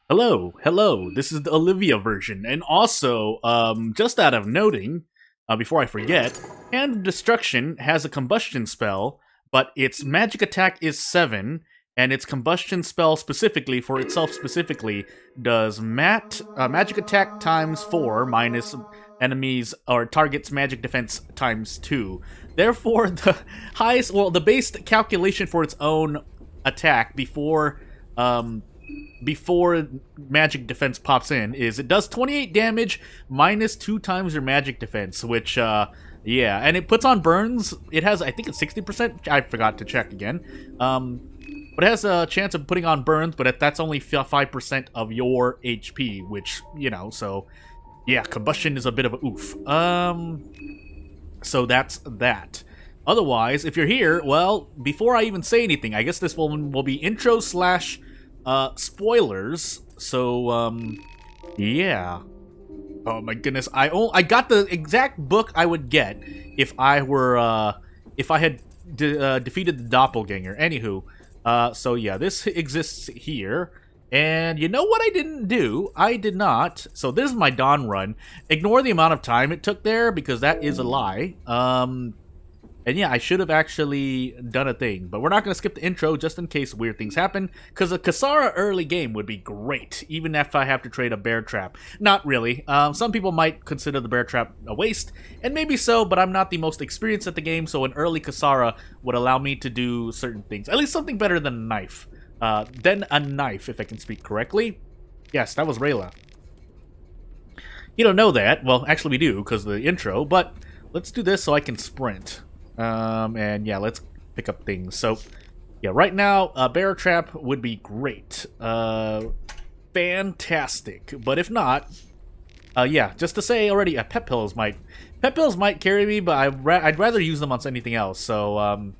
Hello. This is the Olivia version, and also, just out of noting, before I forget, Hand of Destruction has a combustion spell, but its magic attack is 7, and its combustion spell specifically, for itself specifically, does magic attack times 4 minus enemies or target's magic defense times 2. Therefore, the base calculation for its own attack before magic defense pops in is it does 28 damage minus 2 times your magic defense, which yeah, and it puts on burns. It has, I think it's 60%. I forgot to check again. But it has a chance of putting on burns, but that's only 5% of your HP, which, you know, so yeah, combustion is a bit of a oof. So that's that. Otherwise, if you're here, well, before I even say anything, I guess this will be intro slash spoilers. So yeah. Oh my goodness, I got the exact book I would get if I were if I had defeated the doppelganger. Anywho, so yeah, this exists here. And you know what I didn't do? I did not. So this is my dawn run. Ignore the amount of time it took there because that is a lie. And yeah, I should have actually done a thing, but we're not going to skip the intro just in case weird things happen, because a Kasara early game would be great, even if I have to trade a bear trap. Not really. Some people might consider the bear trap a waste, and maybe so, but I'm not the most experienced at the game, so an early Kasara would allow me to do certain things. At least something better than a knife. If I can speak correctly. Yes, that was Rayla. You don't know that. Well, actually we do, because of the intro, but let's do this so I can sprint. And yeah, let's pick up things. So, yeah, right now, a bear trap would be great. Fantastic. But if not, yeah, just to say already, pep pills might carry me, but I'd rather use them on anything else. So,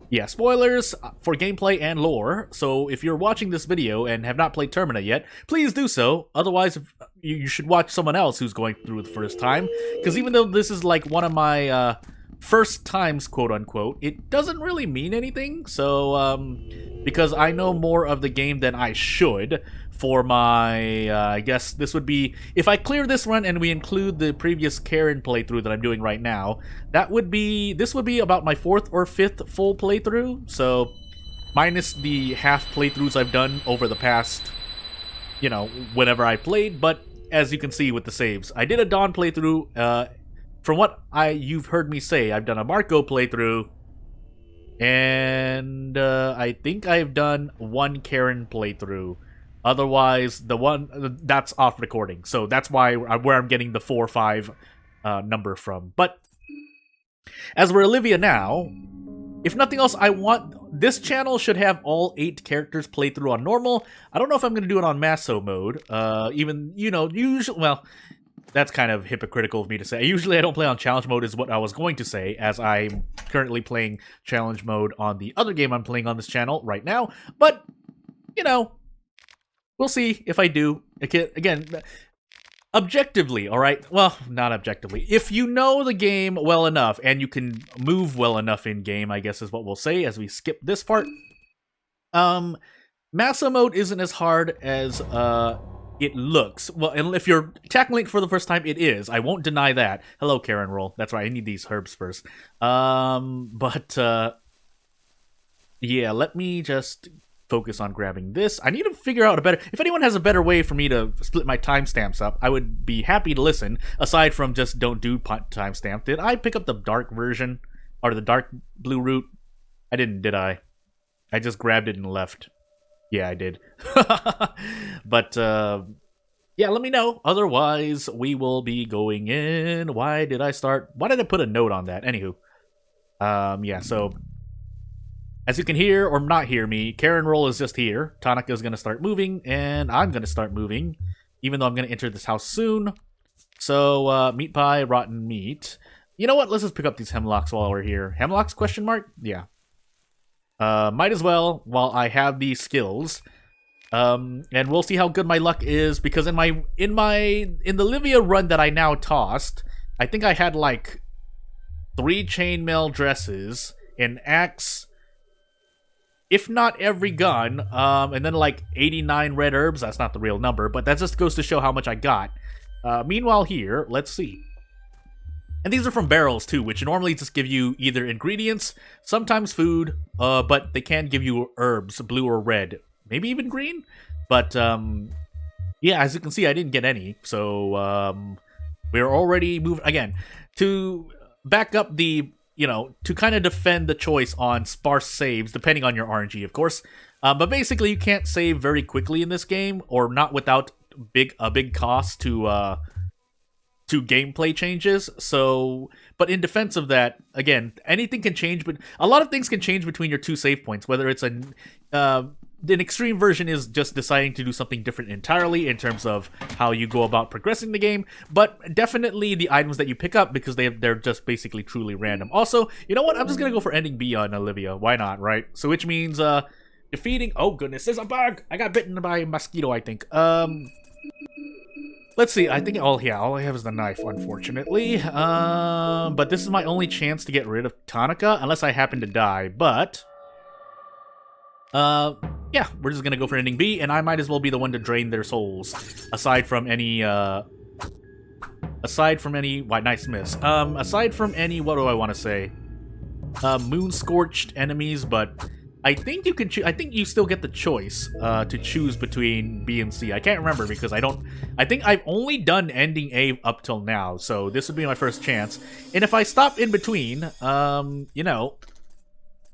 yeah, spoilers for gameplay and lore. So if you're watching this video and have not played Termina yet, please do so. Otherwise, you should watch someone else who's going through it the first time. Because even though this is like one of my, first times, quote unquote, it doesn't really mean anything. So, because I know more of the game than I should for my, I guess this would be, if I clear this run and we include the previous Karen playthrough that I'm doing right now, this would be about my 4th or 5th full playthrough. So, minus the half playthroughs I've done over the past, you know, whenever I played. But as you can see with the saves, I did a Dawn playthrough. From what you've heard me say, I've done a Marco playthrough, and I think I've done one Karen playthrough. Otherwise, the one that's off recording, so that's where I'm getting the 4 or 5 number from. But as we're Olivia now, if nothing else, I want this channel should have all 8 characters play through on normal. I don't know if I'm gonna do it on Masso mode. Even, you know, usually, well, that's kind of hypocritical of me to say. Usually I don't play on challenge mode is what I was going to say, as I'm currently playing challenge mode on the other game I'm playing on this channel right now. But, you know, we'll see if I do. Again, objectively, alright? Well, not objectively. If you know the game well enough, and you can move well enough in-game, I guess is what we'll say as we skip this part. Massa mode isn't as hard as, it looks. Well, and if you're tackling it for the first time, it is. I won't deny that. Hello, Karen Roll. That's right, I need these herbs first. Yeah, let me just focus on grabbing this. I need to figure out a better... If anyone has a better way for me to split my timestamps up, I would be happy to listen, aside from just don't do timestamp. Did I pick up the dark version? Or the dark blue root? I didn't, did I? I just grabbed it and left. Yeah, I did. But, yeah, let me know. Otherwise, we will be going in. Why did I put a note on that? Anywho. Yeah, so, as you can hear or not hear me, Karen Roll is just here. Tanaka is going to start moving, and I'm going to start moving, even though I'm going to enter this house soon. So, meat pie, rotten meat. You know what? Let's just pick up these hemlocks while we're here. Hemlocks, question mark? Yeah. Might as well while I have these skills. And we'll see how good my luck is, because in the Olivia run that I now tossed, I think I had like 3 chainmail dresses, an axe, if not every gun, and then like 89 red herbs. That's not the real number, but that just goes to show how much I got. Meanwhile here, let's see. And these are from barrels too, which normally just give you either ingredients, sometimes food, but they can give you herbs, blue or red, maybe even green. But yeah, as you can see, I didn't get any, so we're already moving again to back up the, to kind of defend the choice on sparse saves, depending on your RNG, of course. But basically, you can't save very quickly in this game, or not without a big cost to gameplay changes. So, but in defense of that, again, anything can change, but a lot of things can change between your two save points. Whether it's an extreme version is just deciding to do something different entirely in terms of how you go about progressing the game, but definitely the items that you pick up, because they're just basically truly random. Also, you know what? I'm just gonna go for ending B on Olivia. Why not, right? So, which means defeating. Oh goodness, there's a bug. I got bitten by a mosquito, I think. Let's see, I think, all I have is the knife, unfortunately. But this is my only chance to get rid of Tanaka, unless I happen to die, but... yeah, we're just gonna go for ending B, and I might as well be the one to drain their souls. Aside from any, why, nice miss. Aside from any, what do I want to say? Moon-scorched enemies, but... I think you can I think you still get the choice to choose between B and C. I can't remember because I think I've only done ending A up till now, so this would be my first chance. And if I stop in between, yeah,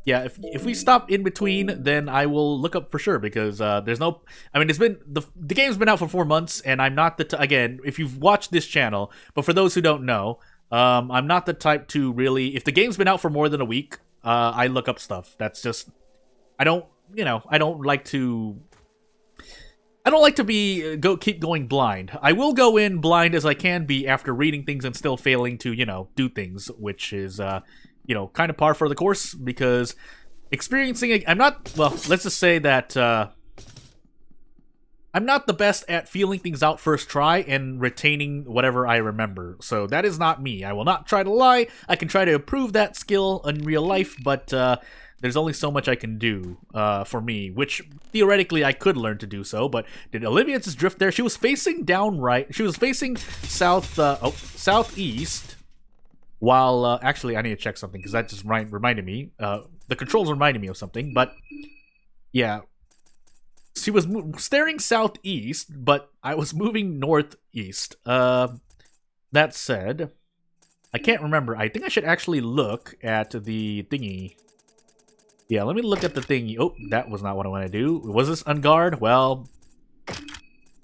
if we stop in between, then I will look up for sure, because there's no, I mean, it's been, the game's been out for 4 months, and I'm not again, if you've watched this channel, but for those who don't know, I'm not the type to really, if the game's been out for more than a week, I look up stuff. That's just, I don't like to keep going blind. I will go in blind as I can be after reading things and still failing to, do things, which is, kind of par for the course, because experiencing it, let's just say that, I'm not the best at feeling things out first try and retaining whatever I remember. So that is not me. I will not try to lie. I can try to improve that skill in real life, but, there's only so much I can do for me, which theoretically I could learn to do so, but did Olivia just drift there? She was facing downright. She was facing southeast, while, actually, I need to check something, because that just reminded me. The controls reminded me of something, but, yeah. She was staring southeast, but I was moving northeast. That said, I can't remember. I think I should actually look at the thingy. Yeah, let me look at the thing. Oh, that was not what I want to do. Was this unguard? Well,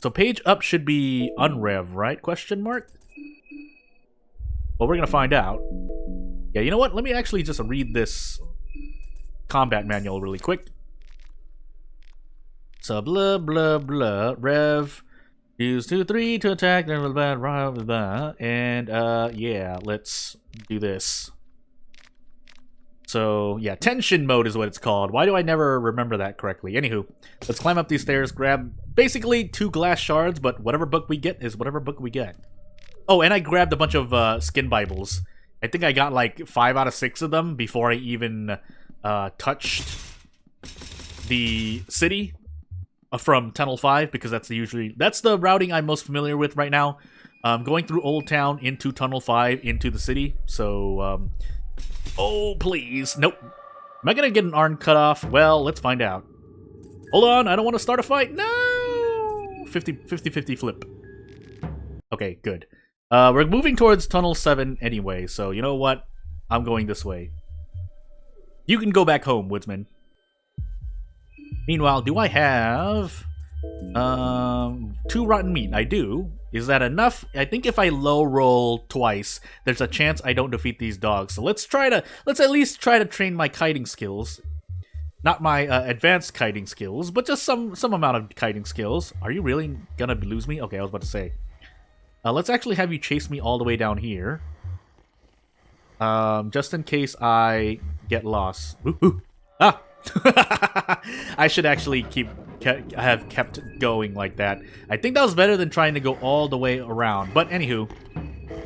so page up should be unrev, right? Question mark? Well, we're going to find out. Yeah, you know what? Let me actually just read this combat manual really quick. So, blah, blah, blah. Rev. Use 2-3 to attack. Blah, blah, blah, blah. And, yeah, let's do this. So, yeah, tension mode is what it's called. Why do I never remember that correctly? Anywho, let's climb up these stairs, grab basically 2 glass shards, but whatever book we get is whatever book we get. Oh, and I grabbed a bunch of skin Bibles. I think I got like 5 out of 6 of them before I even touched the city from Tunnel 5, because that's the routing I'm most familiar with right now. Going through Old Town into Tunnel 5 into the city, so... oh, please. Nope. Am I going to get an arm cut off? Well, let's find out. Hold on, I don't want to start a fight. No! 50-50 flip. Okay, good. We're moving towards Tunnel 7 anyway, so you know what? I'm going this way. You can go back home, Woodsman. Meanwhile, do I have... 2 rotten meat? I do. Is that enough? I think if I low roll twice, there's a chance I don't defeat these dogs. So let's at least try to train my kiting skills. Not my advanced kiting skills, but just some amount of kiting skills. Are you really gonna lose me? Okay, I was about to say. Let's actually have you chase me all the way down here. Just in case I get lost. Ooh, ooh. Ah! I should actually have kept going like that. I think that was better than trying to go all the way around. But anywho,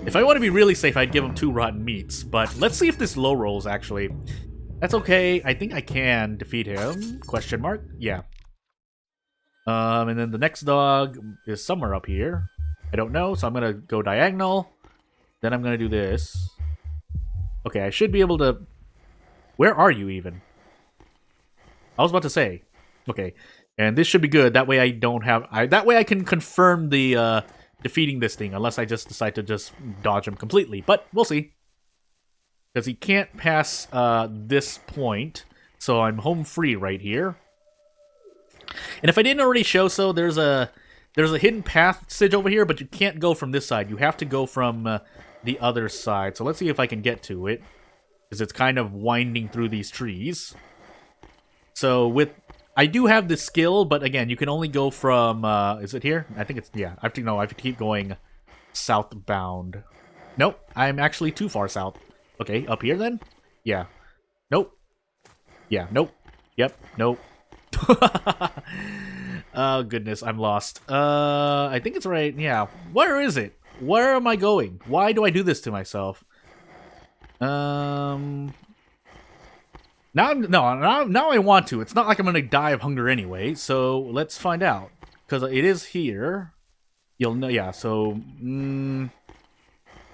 if I want to be really safe, I'd give him 2 rotten meats. But let's see if this low rolls actually. That's okay. I think I can defeat him. Question mark? Yeah. And then the next dog is somewhere up here. I don't know, so I'm gonna go diagonal. Then I'm gonna do this. Okay, I should be able to... Where are you even? I was about to say. Okay, and this should be good. That way I don't have... that way I can confirm the defeating this thing, unless I just decide to just dodge him completely. But we'll see. Because he can't pass this point, so I'm home free right here. And if I didn't already show so, there's a hidden passage over here, but you can't go from this side. You have to go from the other side. So let's see if I can get to it, because it's kind of winding through these trees. So I do have the skill, but again, you can only go from, is it here? I think it's, yeah, I have to keep going southbound. Nope, I'm actually too far south. Okay, up here then? Yeah. Nope. Yeah, nope. Yep, nope. Oh, goodness, I'm lost. I think it's right, yeah. Where is it? Where am I going? Why do I do this to myself? Now I want to. It's not like I'm gonna die of hunger anyway, so let's find out. Because it is here. You'll know, yeah, so... maybe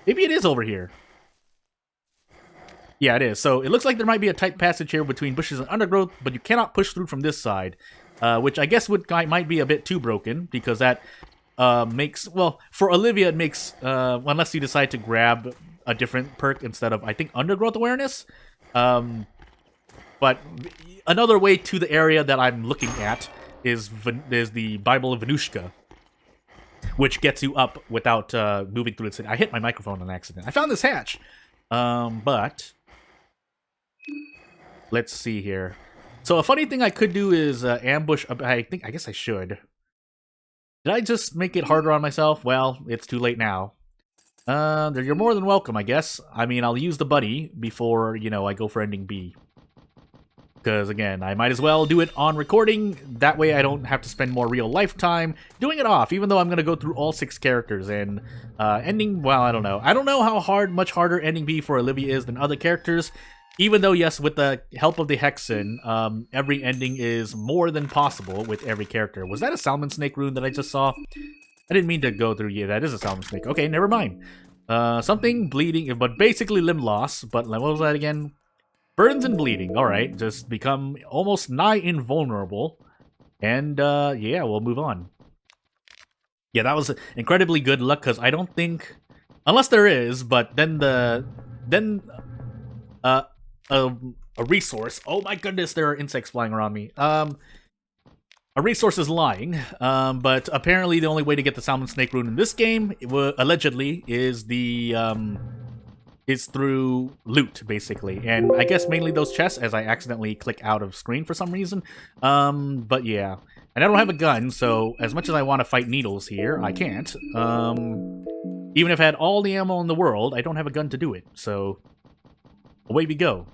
it is over here. Yeah, it is. So it looks like there might be a tight passage here between bushes and undergrowth, but you cannot push through from this side, which I guess might be a bit too broken, because that makes... Well, for Olivia, it makes... unless you decide to grab a different perk instead of, I think, undergrowth awareness. But another way to the area that I'm looking at is the Bible of Venushka, which gets you up without moving through the city. I hit my microphone on accident. I found this hatch, but let's see here. So a funny thing I could do is ambush. I guess I should. Did I just make it harder on myself? Well, it's too late now. You're more than welcome, I guess. I mean, I'll use the buddy before, you know, I go for ending B. Because, again, I might as well do it on recording. That way I don't have to spend more real life time doing it off, even though I'm going to go through all 6 characters. And ending, well, I don't know. I don't know how much harder ending B for Olivia is than other characters. Even though, yes, with the help of the Hexen, every ending is more than possible with every character. Was that a Salmon Snake rune that I just saw? I didn't mean to go through. Yeah, that is a Salmon Snake. Okay, never mind. Something bleeding, but basically limb loss. But what was that again? Burns and bleeding. Alright, just become almost nigh invulnerable. And, yeah, we'll move on. Yeah, that was incredibly good luck, because I don't think... Unless there is, but then a resource... Oh my goodness, there are insects flying around me. A resource is lying, but apparently the only way to get the Salmon Snake rune in this game, allegedly, is through loot, basically. And I guess mainly those chests, as I accidentally click out of screen for some reason. But yeah. And I don't have a gun, so as much as I want to fight needles here, I can't. Even if I had all the ammo in the world, I don't have a gun to do it. So, away we go.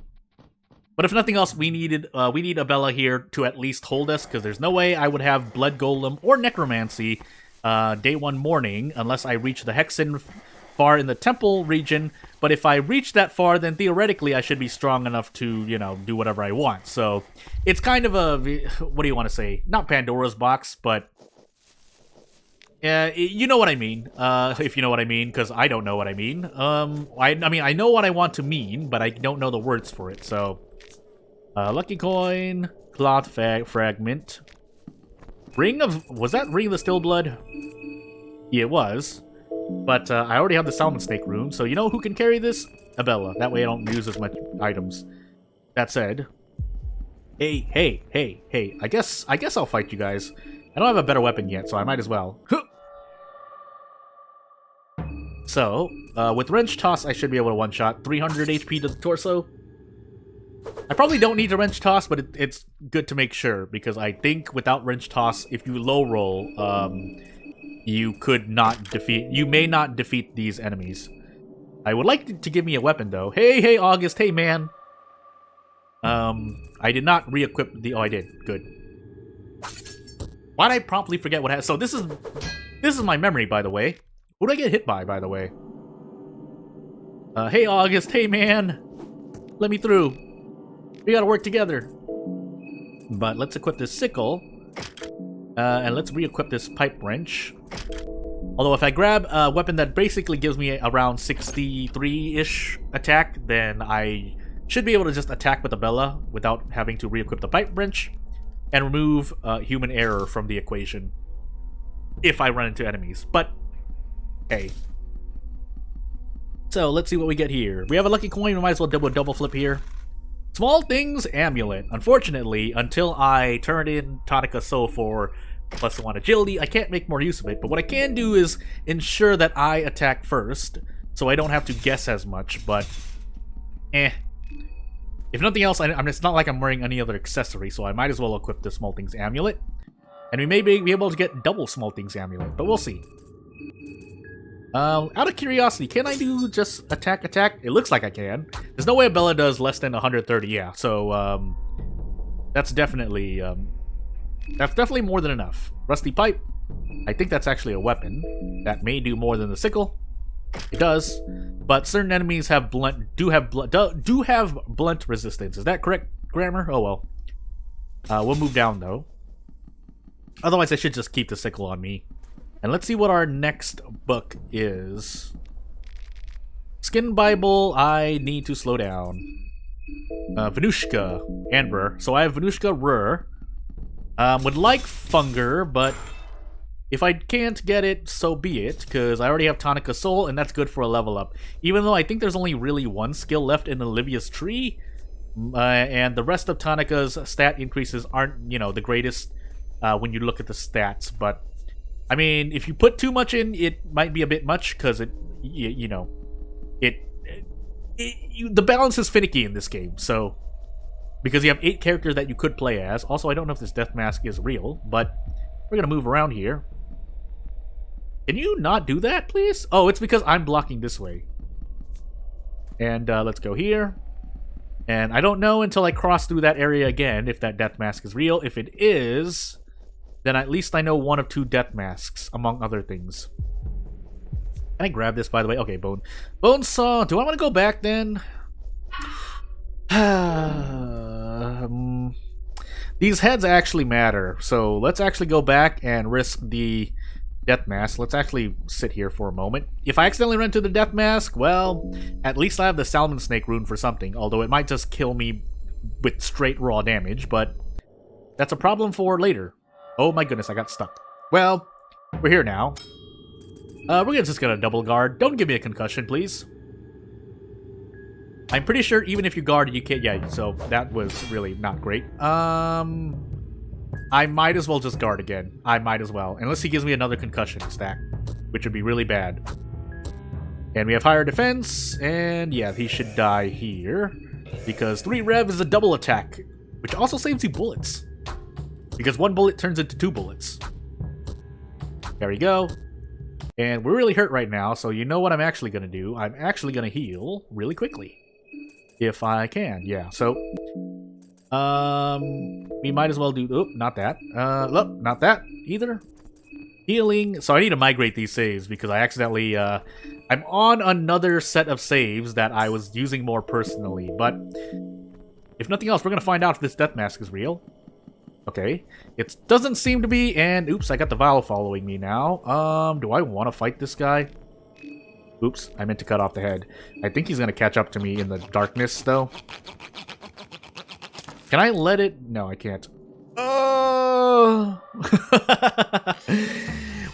But if nothing else, we need Abella here to at least hold us, because there's no way I would have Blood Golem or Necromancy day 1 morning, unless I reach the Hexen far in the temple region. But if I reach that far, then theoretically I should be strong enough to, you know, do whatever I want. So it's kind of a, what do you want to say? Not Pandora's box, but you know what I mean. If you know what I mean, because I don't know what I mean. I mean, I know what I want to mean, but I don't know the words for it. So, lucky coin, cloth fragment, ring of, was that ring of the still blood? Yeah, it was. But I already have the Salmon Snake rune, so you know who can carry this? Abella. That way I don't use as much items. That said, hey. I guess I'll fight you guys. I don't have a better weapon yet, so I might as well. So, with Wrench Toss, I should be able to one-shot 300 HP to the torso. I probably don't need to Wrench Toss, but it's good to make sure, because I think without Wrench Toss, if you low roll, you may not defeat these enemies. I would like to give me a weapon, though. Hey, August, hey, man. I did not re-equip the... Oh, I did. Good. Why'd I promptly forget what happened? So this is my memory, by the way. Who did I get hit by the way? Hey, August, hey, man. Let me through. We gotta work together. But let's equip this sickle. And let's re-equip this pipe wrench. Although if I grab a weapon that basically gives me around 63-ish attack, then I should be able to just attack with Abella without having to re-equip the pipe wrench and remove human error from the equation if I run into enemies. But, hey. So, let's see what we get here. We have a lucky coin, we might as well double flip here. Small Things Amulet. Unfortunately, until I turn in Tanaka's soul for +1 agility, I can't make more use of it. But what I can do is ensure that I attack first, so I don't have to guess as much, but if nothing else, it's not like I'm wearing any other accessory, so I might as well equip the Small Things Amulet. And we may be able to get double Small Things Amulet, but we'll see. Out of curiosity, can I do just attack? It looks like I can. There's no way Abella does less than 130, yeah, so, that's definitely more than enough. Rusty Pipe. I think that's actually a weapon. That may do more than the sickle. It does. But certain enemies have do have blunt resistance. Is that correct grammar? Oh well. We'll move down though. Otherwise I should just keep the sickle on me. And let's see what our next book is. Skin Bible, I need to slow down. Venushka, Amber. So I have Venushka Rur. Would like Funger, but if I can't get it, so be it, because I already have Tanaka's Soul, and that's good for a level up. Even though I think there's only really one skill left in Olivia's tree, and the rest of Tanaka's stat increases aren't, you know, the greatest when you look at the stats. But, I mean, if you put too much in, it might be a bit much, because the balance is finicky in this game, so... Because you have 8 characters that you could play as. Also, I don't know if this death mask is real, but we're going to move around here. Can you not do that, please? Oh, it's because I'm blocking this way. And let's go here. And I don't know until I cross through that area again if that death mask is real. If it is, then at least I know one of 2 death masks, among other things. Can I grab this, by the way? Okay, Bone Saw. Do I want to go back then? These heads actually matter, so let's actually go back and risk the death mask. Let's actually sit here for a moment. If I accidentally run to the death mask, well, at least I have the Salmon Snake rune for something, although it might just kill me with straight raw damage, but that's a problem for later. Oh my goodness, I got stuck. Well, we're here now. We're just gonna double guard. Don't give me a concussion, please. I'm pretty sure even if you guard, you can't... Yeah, so that was really not great. I might as well just guard again. I might as well. Unless he gives me another concussion stack, which would be really bad. And we have higher defense, and yeah, he should die here. Because 3 rev is a double attack, which also saves you bullets. Because 1 bullet turns into 2 bullets. There we go. And we're really hurt right now, so you know what I'm actually going to do. I'm actually going to heal really quickly. If I can, yeah. So, we might as well do... Oh, not that. Look, not that either. Healing. So I need to migrate these saves because I accidentally... I'm on another set of saves that I was using more personally. But if nothing else, we're going to find out if this death mask is real. Okay. It doesn't seem to be, and... Oops, I got the Val following me now. Do I want to fight this guy? Oops, I meant to cut off the head. I think he's going to catch up to me in the darkness, though. Can I let it? No, I can't. Oh!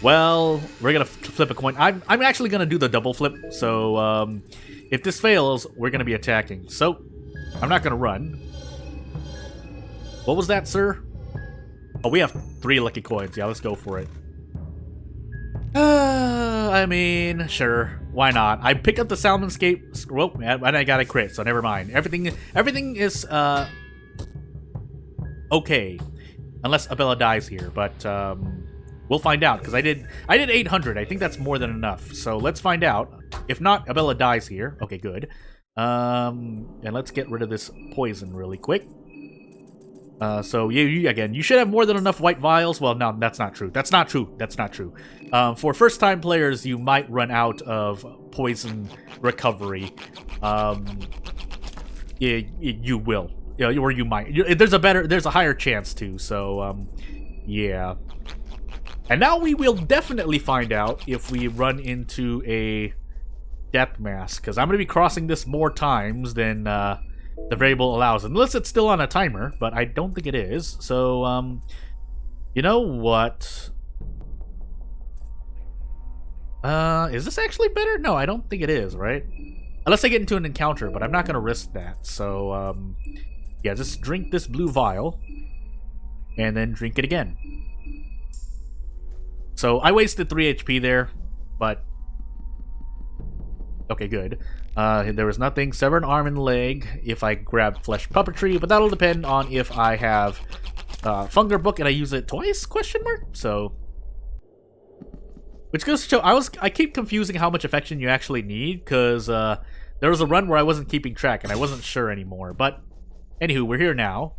Well, we're going to flip a coin. I'm actually going to do the double flip, so if this fails, we're going to be attacking. So, I'm not going to run. What was that, sir? Oh, we have 3 lucky coins. Yeah, let's go for it. I mean, sure. Why not? I picked up the Salmonscape. Well, and I got a crit, so never mind. Everything is okay, unless Abella dies here. But we'll find out because I did 800. I think that's more than enough. So let's find out. If not, Abella dies here. Okay, good. And let's get rid of this poison really quick. So again, you should have more than enough white vials. Well, no, that's not true. That's not true. That's not true. For first-time players, you might run out of poison recovery. Yeah, you will. you know, or you might. There's a higher chance too. So, yeah. And now we will definitely find out if we run into a death mask, because I'm going to be crossing this more times than the variable allows, unless it's still on a timer, but I don't think it is. So, you know what? Is this actually better? No, I don't think it is, right? Unless I get into an encounter, but I'm not going to risk that. So, yeah, just drink this blue vial, and then drink it again. So, I wasted 3 HP there, but... Okay, good. There was nothing. Sever an arm and leg if I grab Flesh Puppetry, but that'll depend on if I have Funger Book and I use it twice, question mark? So... Which goes to show, I keep confusing how much affection you actually need, because there was a run where I wasn't keeping track, and I wasn't sure anymore. But, anywho, we're here now.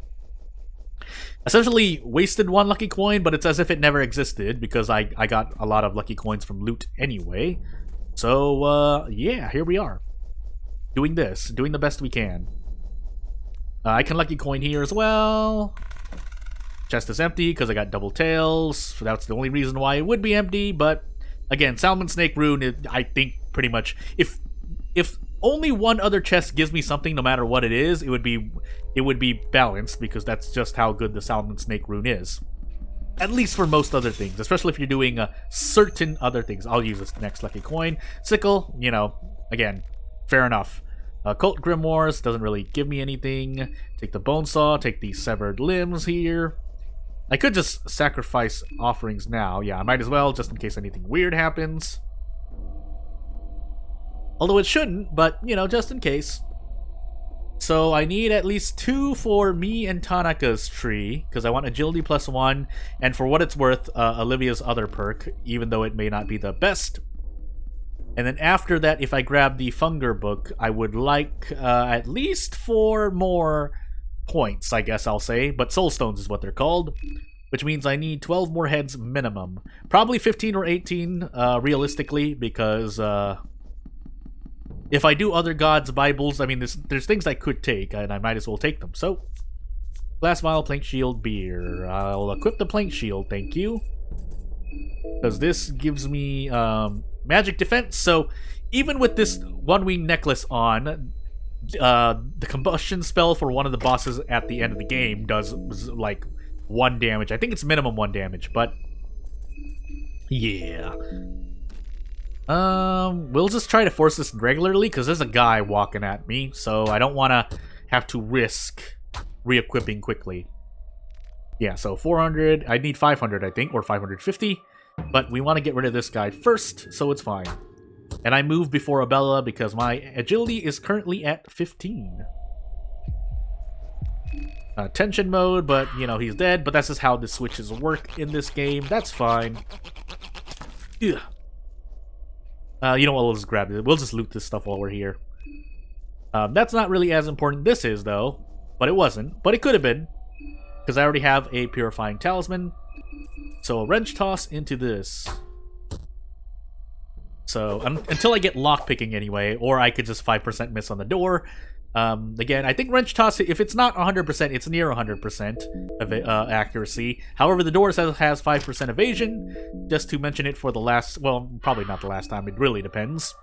Essentially, wasted 1 lucky coin, but it's as if it never existed, because I got a lot of lucky coins from loot anyway. So, yeah, here we are. Doing this, doing the best we can. I can lucky coin here as well. Chest is empty, because I got double tails. That's the only reason why it would be empty, but... Again, Salmon Snake Rune, I think pretty much... If only one other chest gives me something, no matter what it is, it would be balanced, because that's just how good the Salmon Snake Rune is. At least for most other things, especially if you're doing certain other things. I'll use this next lucky coin. Sickle, you know, again, fair enough. Cult Grimoires doesn't really give me anything. Take the Bone Saw, take the Severed Limbs here. I could just sacrifice offerings now. Yeah, I might as well, just in case anything weird happens. Although it shouldn't, but, you know, just in case. So I need at least 2 for me and Tanaka's tree, because I want agility +1, and for what it's worth, Olivia's other perk, even though it may not be the best. And then after that, if I grab the Funger Book, I would like at least 4 more points, I guess I'll say, but soul stones is what they're called, which means I need 12 more heads minimum. Probably 15 or 18, realistically, because if I do other gods' Bibles, I mean, there's things I could take, and I might as well take them. So, glass vial, plank shield, beer. I'll equip the plank shield, thank you, because this gives me magic defense. So, even with this one-wing necklace on, the combustion spell for one of the bosses at the end of the game does like 1 damage. I think it's minimum 1 damage, but yeah. We'll just try to force this regularly, because there's a guy walking at me, so I don't want to have to risk re-equipping quickly. Yeah, so 400. I need 500, I think, or 550, but we want to get rid of this guy first, so it's fine. And I move before Abella because my agility is currently at 15. Tension mode, but, you know, he's dead. But that's just how the switches work in this game. That's fine. Ugh. You know what, we'll just grab it. We'll just loot this stuff while we're here. That's not really as important. This is, though. But it wasn't. But it could have been. Because I already have a Purifying Talisman. So a Wrench Toss into this. So, until I get lockpicking anyway, or I could just 5% miss on the door. Again, I think Wrench Toss, if it's not 100%, it's near 100% of accuracy. However, the door has 5% evasion, just to mention it for the last, well, probably not the last time, it really depends.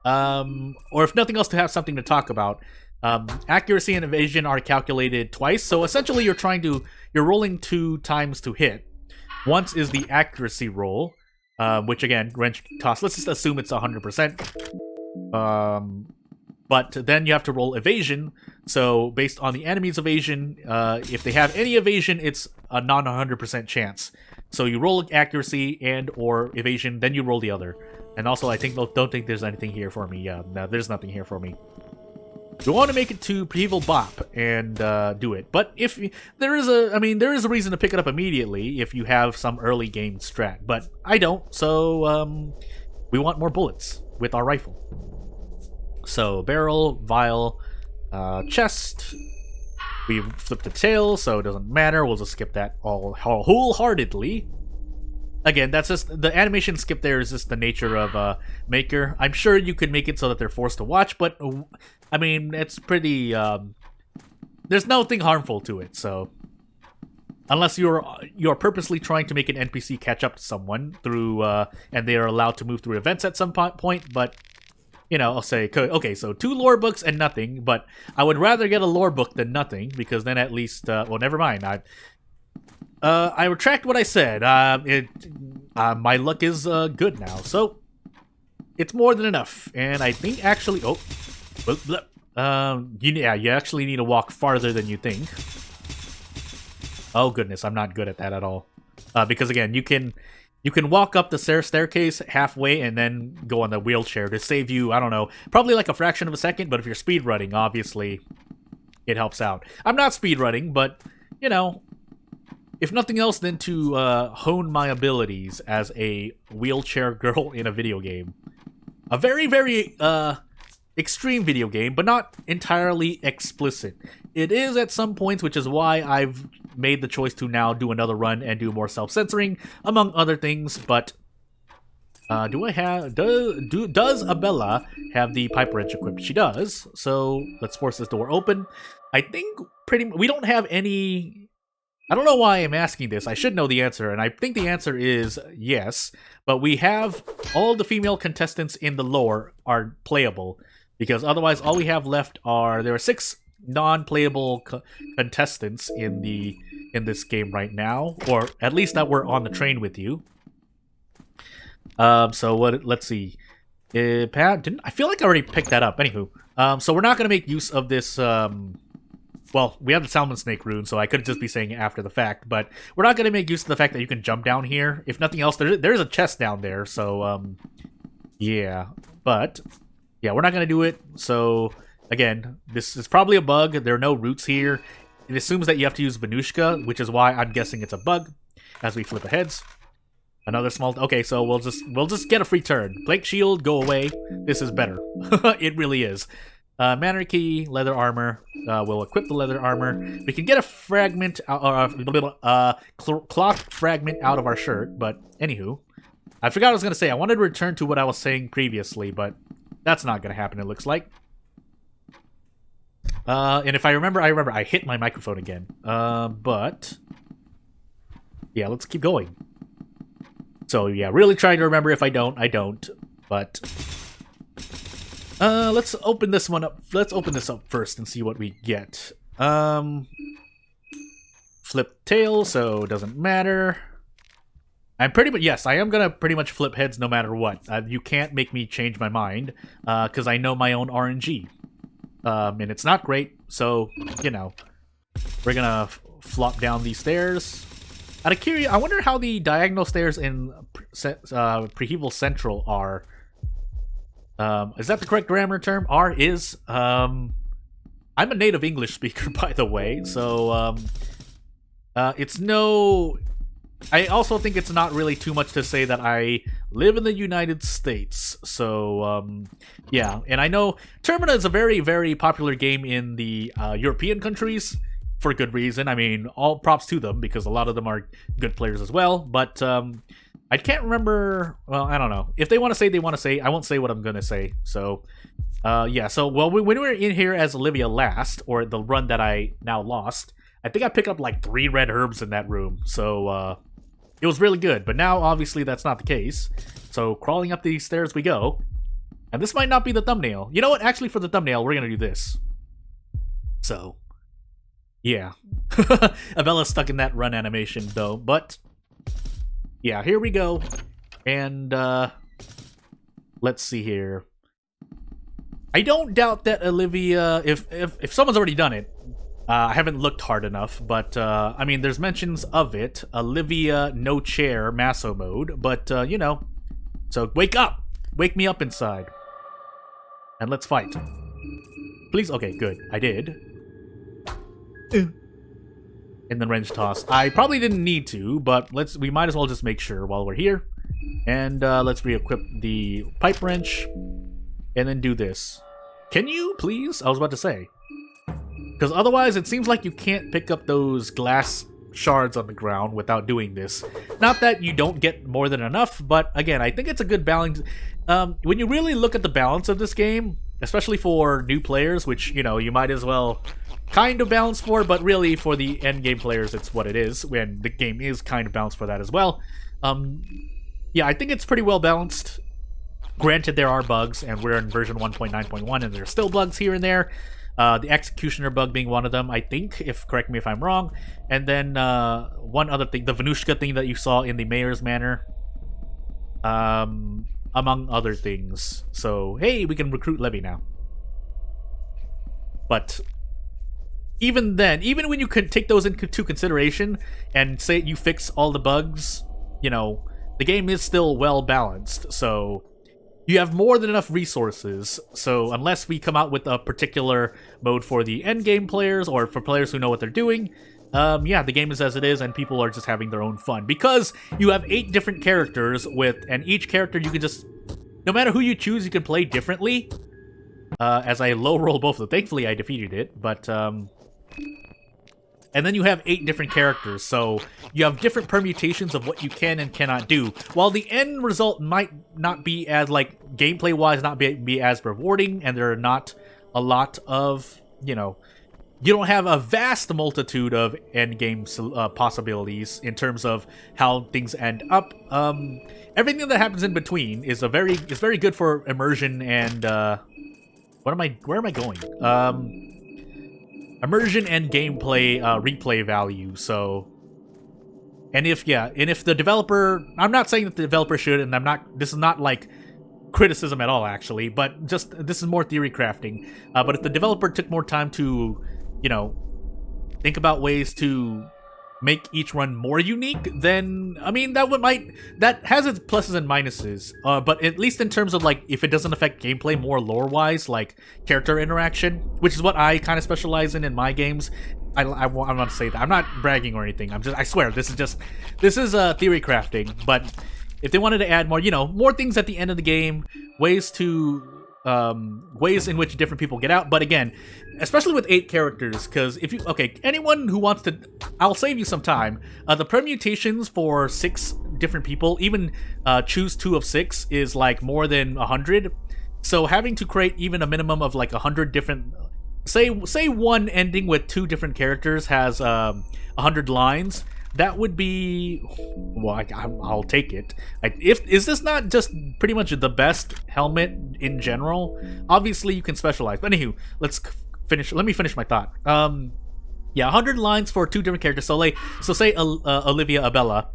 Or if nothing else, to have something to talk about. Accuracy and evasion are calculated twice, so essentially you're rolling 2 times to hit. Once is the accuracy roll, which again, Wrench Toss, let's just assume it's 100%. But then you have to roll evasion, so based on the enemy's evasion, if they have any evasion, it's a non-100% chance. So you roll accuracy and or evasion, then you roll the other. And also, I don't think there's anything here for me. Yeah, no, there's nothing here for me. We want to make it to Prehevil Bop and do it. But if there is a reason to pick it up immediately if you have some early game strat. But I don't, so we want more bullets with our rifle. So barrel, vial, chest. We flip the tail, so it doesn't matter. We'll just skip that all wholeheartedly. Again, that's just the animation skip. There is just the nature of Maker. I'm sure you could make it so that they're forced to watch, but I mean, it's pretty there's nothing harmful to it, so... Unless you're purposely trying to make an NPC catch up to someone through, and they are allowed to move through events at some point, but... You know, I'll say, okay, so 2 lore books and nothing, but I would rather get a lore book than nothing, because then at least, well, never mind. I retract what I said. My luck is good now, so it's more than enough. And I think actually, you actually need to walk farther than you think. Oh goodness, I'm not good at that at all. Because again, you can walk up the staircase halfway and then go on the wheelchair to save you, I don't know, probably like a fraction of a second, but if you're speedrunning, obviously, it helps out. I'm not speedrunning, but, you know, if nothing else than to hone my abilities as a wheelchair girl in a video game. A very, very extreme video game, but not entirely explicit. It is at some points, which is why I've made the choice to now do another run and do more self-censoring, among other things, but does Abella have the pipe wrench equipped? She does, so let's force this door open. I think we don't have any... I don't know why I'm asking this. I should know the answer, and I think the answer is yes, but we have all the female contestants in the lore are playable, because otherwise all we have left are... There are 6 non-playable contestants in this game right now, or at least that were on the train with you. So what? Let's see. I feel like I already picked that up. Anywho, so we're not going to make use of this. Well, we have the Salmon Snake rune, so I could just be saying it after the fact, but we're not going to make use of the fact that you can jump down here. If nothing else, there's a chest down there, so yeah. But yeah, we're not going to do it. So again, this is probably a bug. There are no roots here. It assumes that you have to use Venushka, which is why I'm guessing it's a bug. As we flip aheads, another small. Okay, so we'll just get a free turn. Blake shield, go away. This is better. It really is. Manor key, leather armor. We'll equip the leather armor. We can get a fragment, cloth fragment out of our shirt. But anywho, I forgot what I was gonna say. I wanted to return to what I was saying previously, but that's not gonna happen. It looks like. And if I remember, I hit my microphone again. But yeah, let's keep going. So yeah, really trying to remember. If I don't, I don't. But let's open this one up. Let's open this up first and see what we get. Flip tail, so it doesn't matter. I'm pretty much, yes, I am gonna pretty much flip heads no matter what. You can't make me change my mind, because I know my own RNG. And it's not great, so, you know, we're gonna flop down these stairs. Out of curiosity, I wonder how the diagonal stairs in Prehevil Central are. Is that the correct grammar term? Is. I'm a native English speaker, by the way, so, it's no... I also think it's not really too much to say that I live in the United States, so, yeah. And I know Termina is a very, very popular game in the European countries, for good reason. I mean, all props to them, because a lot of them are good players as well, but I can't remember... Well, I don't know. If they want to say, they want to say. I won't say what I'm going to say, so... yeah, so, well, when we were in here as Olivia last, or the run that I now lost, I think I picked up like 3 red herbs in that room, so, it was really good, but now, obviously, that's not the case. So, crawling up these stairs we go. And this might not be the thumbnail. You know what? Actually, for the thumbnail, we're gonna do this. So, yeah. Abella's stuck in that run animation, though, but... Yeah, here we go. And, let's see here. I don't doubt that Olivia... If someone's already done it, I haven't looked hard enough, but, I mean, there's mentions of it. Olivia, no chair, Masso mode, but, you know. So, wake up! Wake me up inside. And let's fight. Please? Okay, good. I did. In the wrench toss. I probably didn't need to, but we might as well just make sure while we're here. And, let's re-equip the pipe wrench. And then do this. Can you, please? I was about to say. Because otherwise, it seems like you can't pick up those glass shards on the ground without doing this. Not that you don't get more than enough, but again, I think it's a good balance. When you really look at the balance of this game, especially for new players, which, you know, you might as well kind of balance for, but really for the end game players, it's what it is, when the game is kind of balanced for that as well. Yeah, I think it's pretty well balanced. Granted, there are bugs, and we're in version 1.9.1, and there's still bugs here and there. The executioner bug being one of them, I think, correct me if I'm wrong. And then one other thing, the Venushka thing that you saw in the Mayor's Manor. Among other things. So, hey, we can recruit Levy now. But even then, even when you could take those into consideration and say you fix all the bugs, you know, the game is still well balanced. So you have more than enough resources. So unless we come out with a particular mode for the end game players or for players who know what they're doing, yeah, the game is as it is, and people are just having their own fun. Because you have 8 different characters and each character you can just, no matter who you choose, you can play differently. As I low roll both of them. Thankfully, I defeated it, but, and then you have 8 different characters, so you have different permutations of what you can and cannot do. While the end result might not be as, like, gameplay-wise, not be as rewarding, and there are not a lot of, you know, you don't have a vast multitude of endgame possibilities in terms of how things end up. Everything that happens in between is very good for immersion and, where am I going? Immersion and gameplay replay value. So, and if the developer, I'm not saying that the developer should, and this is not like criticism at all actually, but just this is more theory crafting. But if the developer took more time to, you know, think about ways to make each run more unique, then I mean that has its pluses and minuses. But at least in terms of, like, if it doesn't affect gameplay more lore-wise, like character interaction, which is what I kind of specialize in my games. I want to say that I'm not bragging or anything. I swear this is theory crafting. But if they wanted to add more, you know, more things at the end of the game, ways in which different people get out. But again, especially with 8 characters, because if you, okay, anyone who wants to, I'll save you some time. The permutations for 6 different people, even choose 2 of 6, is like more than 100. So having to create even a minimum of like 100 different, say one ending with 2 different characters has 100 lines. That would be, well, I'll take it. Is this not just pretty much the best helmet in general? Obviously, you can specialize. But anywho, let me finish my thought. Yeah, 100 lines for 2 different characters. So say Olivia, Abella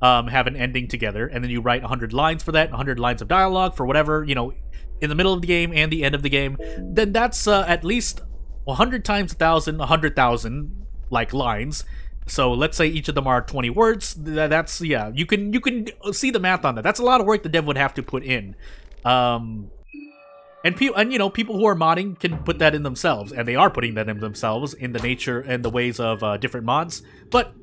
have an ending together, and then you write 100 lines for that, 100 lines of dialogue for whatever, you know, in the middle of the game and the end of the game. Then that's at least 100 times 1,000, 100,000 like lines. So let's say each of them are 20 words. That's, yeah, you can see the math on that. That's a lot of work the dev would have to put in. And you know, people who are modding can put that in themselves, and they are putting that in themselves in the nature and the ways of different mods. But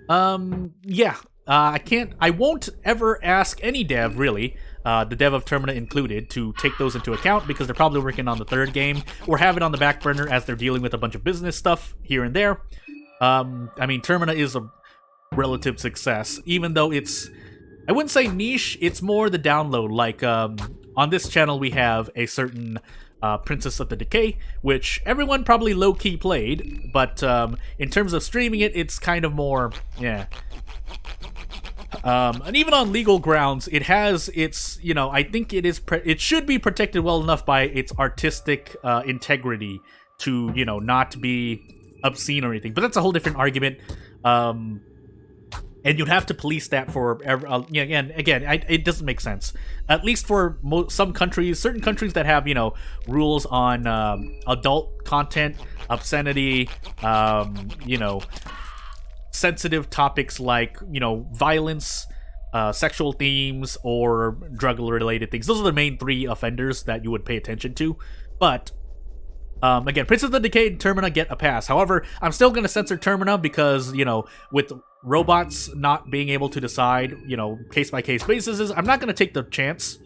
yeah, I won't ever ask any dev really, the dev of Termina included, to take those into account, because they're probably working on the 3rd game or have it on the back burner as they're dealing with a bunch of business stuff here and there. I mean, Termina is a relative success, even though it's, I wouldn't say niche, it's more the download. Like, on this channel we have a certain Princess of the Decay, which everyone probably low-key played, but in terms of streaming it, it's kind of more, yeah. And even on legal grounds, it has its, you know, I think it should be protected well enough by its artistic integrity to, you know, not be obscene or anything, but that's a whole different argument. And you'd have to police that for again, it doesn't make sense. At least for some countries, certain countries that have, you know, rules on adult content, obscenity, you know, sensitive topics like, you know, violence, sexual themes, or drug-related things. Those are the main 3 offenders that you would pay attention to. But again, Princess of the Decay and Termina get a pass. However, I'm still going to censor Termina because, you know, with robots not being able to decide, you know, case-by-case basis, I'm not going to take the chance.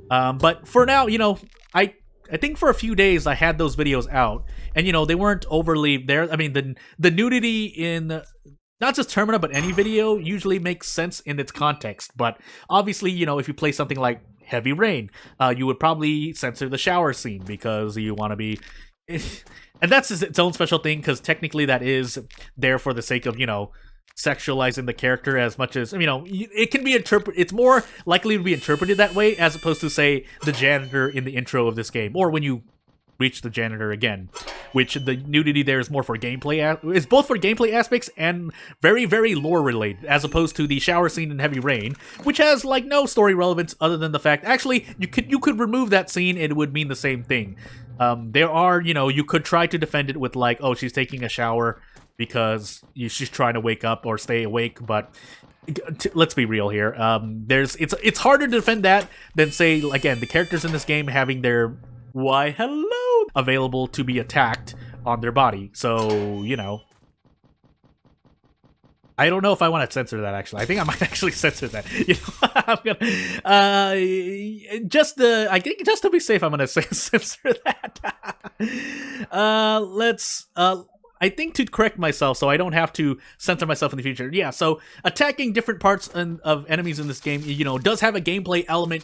But for now, you know, I think for a few days I had those videos out, and, you know, they weren't overly there. I mean, the nudity in, not just Termina, but any video usually makes sense in its context. But obviously, you know, if you play something like Heavy Rain, you would probably censor the shower scene because you want to be... And that's its own special thing, because technically that is there for the sake of, you know, sexualizing the character as much as, you know, it can be interpreted, it's more likely to be interpreted that way as opposed to, say, the janitor in the intro of this game, or when you reach the janitor again, which the nudity there is more for gameplay, it's both for gameplay aspects and very, very lore related, as opposed to the shower scene in Heavy Rain, which has, like, no story relevance other than the fact, actually, you could remove that scene and it would mean the same thing. There are, you know, you could try to defend it with, like, oh, she's taking a shower because she's trying to wake up or stay awake, but let's be real here. It's harder to defend that than, say, again, the characters in this game having their why hello available to be attacked on their body. So, you know, I don't know if I want to censor that, actually. I think I might actually censor that. You know, I'm gonna, I think just to be safe, I'm gonna censor that. I think to correct myself so I don't have to censor myself in the future. Yeah, so attacking different parts of enemies in this game, you know, does have a gameplay element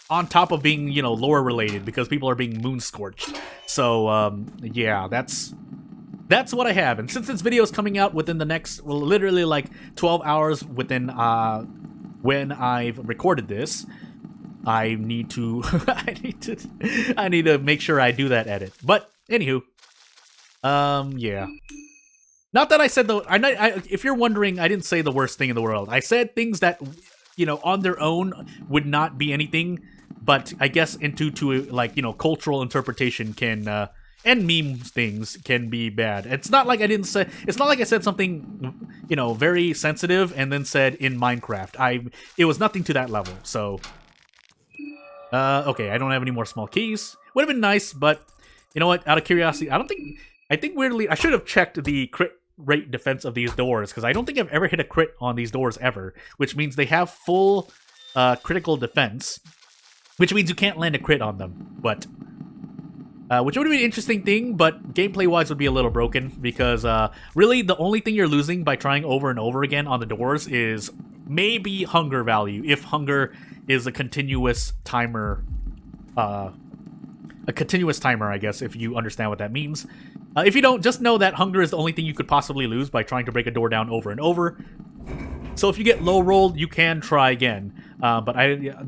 on top of being, you know, lore related, because people are being moon scorched. So, yeah, that's what I have. And since this video is coming out within the next, well, literally like 12 hours within when I've recorded this, I need to I need to make sure I do that edit. But anywho, yeah. Not that I said if you're wondering, I didn't say the worst thing in the world. I said things that, you know, on their own would not be anything, but I guess to like, you know, cultural interpretation can and meme things can be bad. It's not like I said something, you know, very sensitive and then said in Minecraft. It was nothing to that level. So okay, I don't have any more small keys. Would have been nice, but you know what? Out of curiosity, I think weirdly I should have checked the crit rate defense of these doors, because I don't think I've ever hit a crit on these doors ever, which means they have full critical defense, which means you can't land a crit on them. But which would be an interesting thing, but gameplay-wise would be a little broken, because really the only thing you're losing by trying over and over again on the doors is maybe hunger value, if hunger is a continuous timer, I guess, if you understand what that means. If you don't, just know that hunger is the only thing you could possibly lose by trying to break a door down over and over. So if you get low rolled, you can try again. But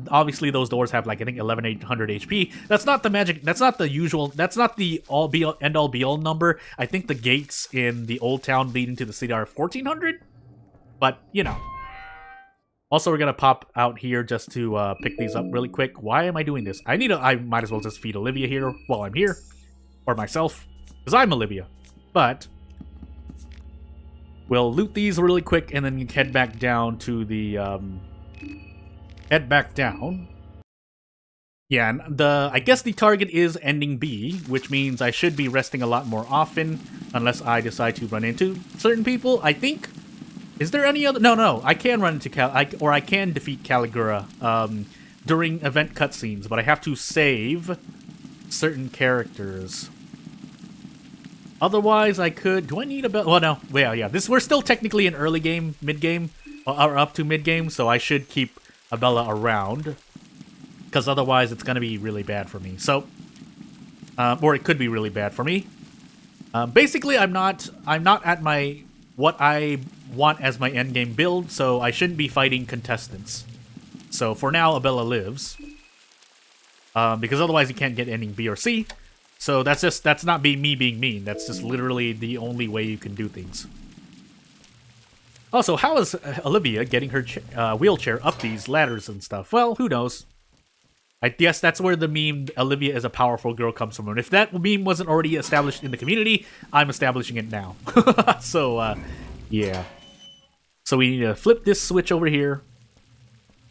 obviously those doors have, like, I think 11,800 HP. That's not the magic. That's not the usual. That's not the end all be all number. I think the gates in the old town leading to the city are 1,400. But you know. Also, we're gonna pop out here just to pick these up really quick. Why am I doing this? I might as well just feed Olivia here while I'm here, or myself, because I'm Olivia. But we'll loot these really quick and then head back down to the head back down. Yeah, and I guess the target is ending B, which means I should be resting a lot more often, unless I decide to run into certain people. I think. Is there any other? No. I can run into I can defeat Caligura during event cutscenes, but I have to save certain characters. Otherwise, I could. Do I need a bell? Well, no. Well, yeah. We're still technically in early game, mid game, or up to mid game, so I should keep Abella around, because otherwise it's gonna be really bad for me. So, or it could be really bad for me. Basically, I'm not at my what I want as my endgame build, so I shouldn't be fighting contestants. So for now, Abella lives, because otherwise you can't get ending B or C. So that's not me being mean. That's just literally the only way you can do things. Also, how is Olivia getting her wheelchair up these ladders and stuff? Well, who knows? I guess that's where the meme Olivia is a powerful girl comes from. And if that meme wasn't already established in the community, I'm establishing it now. So, yeah. So we need to flip this switch over here.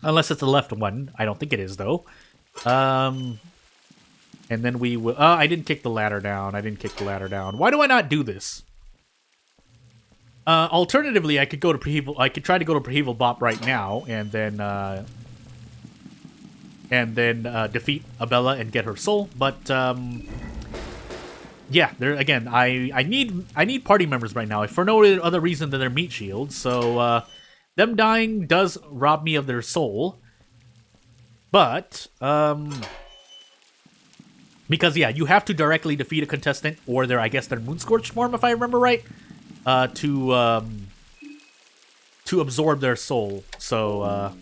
Unless it's the left one. I don't think it is, though. And then we will... I didn't kick the ladder down. Why do I not do this? Alternatively, I could go to Prehevil. I could try to go to Prehevil Bop right now, and then defeat Abella and get her soul. But yeah, there again. I need party members right now, if for no other reason than their meat shields. So them dying does rob me of their soul, but because yeah, you have to directly defeat a contestant or their their Moonscorched form, if I remember right, to absorb their soul. So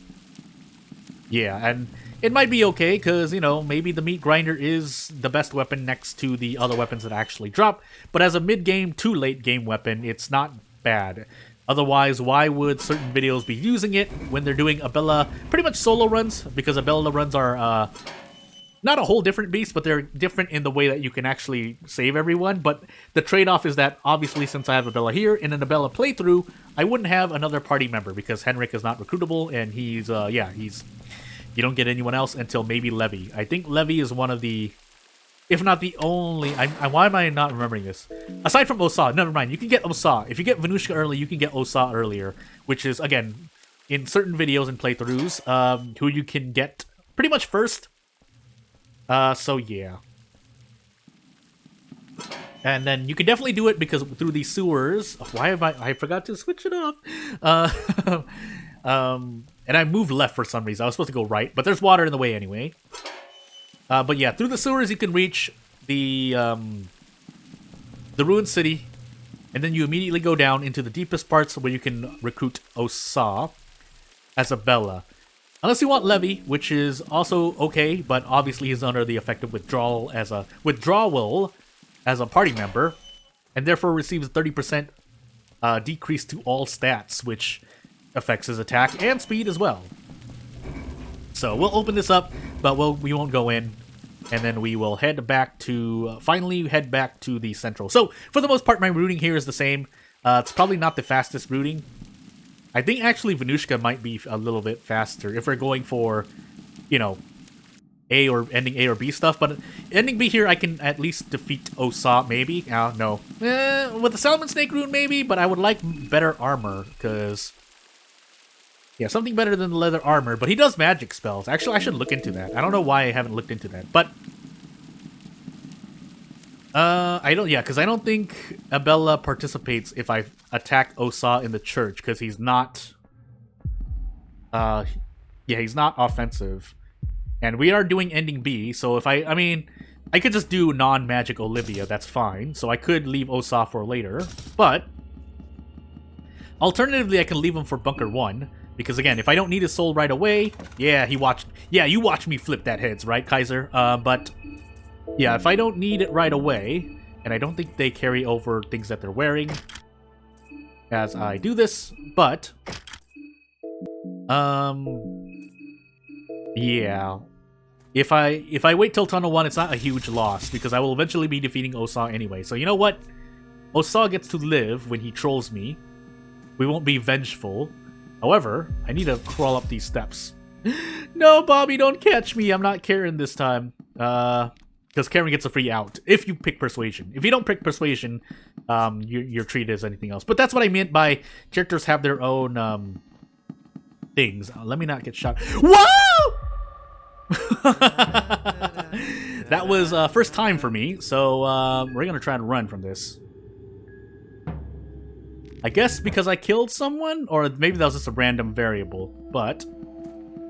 yeah, and it might be okay, because, you know, maybe the meat grinder is the best weapon next to the other weapons that actually drop, but as a mid-game to late-game weapon, it's not bad. Otherwise, why would certain videos be using it when they're doing Abella pretty much solo runs? Because Abella runs are not a whole different beast, but they're different in the way that you can actually save everyone. But the trade-off is that, obviously, since I have Abella here, in an Abella playthrough, I wouldn't have another party member, because Henrik is not recruitable, and he's, you don't get anyone else until maybe Levy. I think Levy is one of the, if not the only, why am I not remembering this? Aside from Osa, never mind, you can get Osa. If you get Venushka early, you can get Osa earlier, which is, again, in certain videos and playthroughs, who you can get pretty much first. So yeah. And then you can definitely do it because through these sewers, why have I forgot to switch it off. And I moved left for some reason. I was supposed to go right, but there's water in the way anyway. But yeah, through the sewers you can reach the ruined city, and then you immediately go down into the deepest parts where you can recruit Osa as Abella. Unless you want Levy, which is also okay, but obviously he's under the effect of withdrawal as a party member, and therefore receives a 30% decrease to all stats, which affects his attack and speed as well. So we'll open this up, but we won't go in, and then we will head back to finally head back to the central. So for the most part, my routing here is the same. It's probably not the fastest routing. I think actually Venushka might be a little bit faster if we're going for, you know, A or ending A or B stuff. But ending B here, I can at least defeat Osa, maybe. No, with the Salmon Snake rune, maybe. But I would like better armor, because yeah, something better than the leather armor. But he does magic spells. Actually, I should look into that. I don't know why I haven't looked into that, but because I don't think Abella participates if I attack Osa in the church, because he's not, he's not offensive. And we are doing ending B, so if I could just do non-magic Olivia, that's fine. So I could leave Osa for later, but alternatively, I can leave him for Bunker 1, because again, if I don't need his soul right away, you watched me flip that heads, right, Kaiser? But yeah, if I don't need it right away, and I don't think they carry over things that they're wearing as I do this, but yeah. If I wait till Tunnel 1, it's not a huge loss, because I will eventually be defeating Osa anyway. So you know what? Osa gets to live when he trolls me. We won't be vengeful. However, I need to crawl up these steps. No, Bobby, don't catch me. I'm not Karen this time. Because Karen gets a free out if you pick Persuasion. If you don't pick Persuasion, you're treated as anything else. But that's what I meant by characters have their own things. Let me not get shot. Whoa! That was first time for me, so we're gonna try and run from this. I guess because I killed someone, or maybe that was just a random variable. But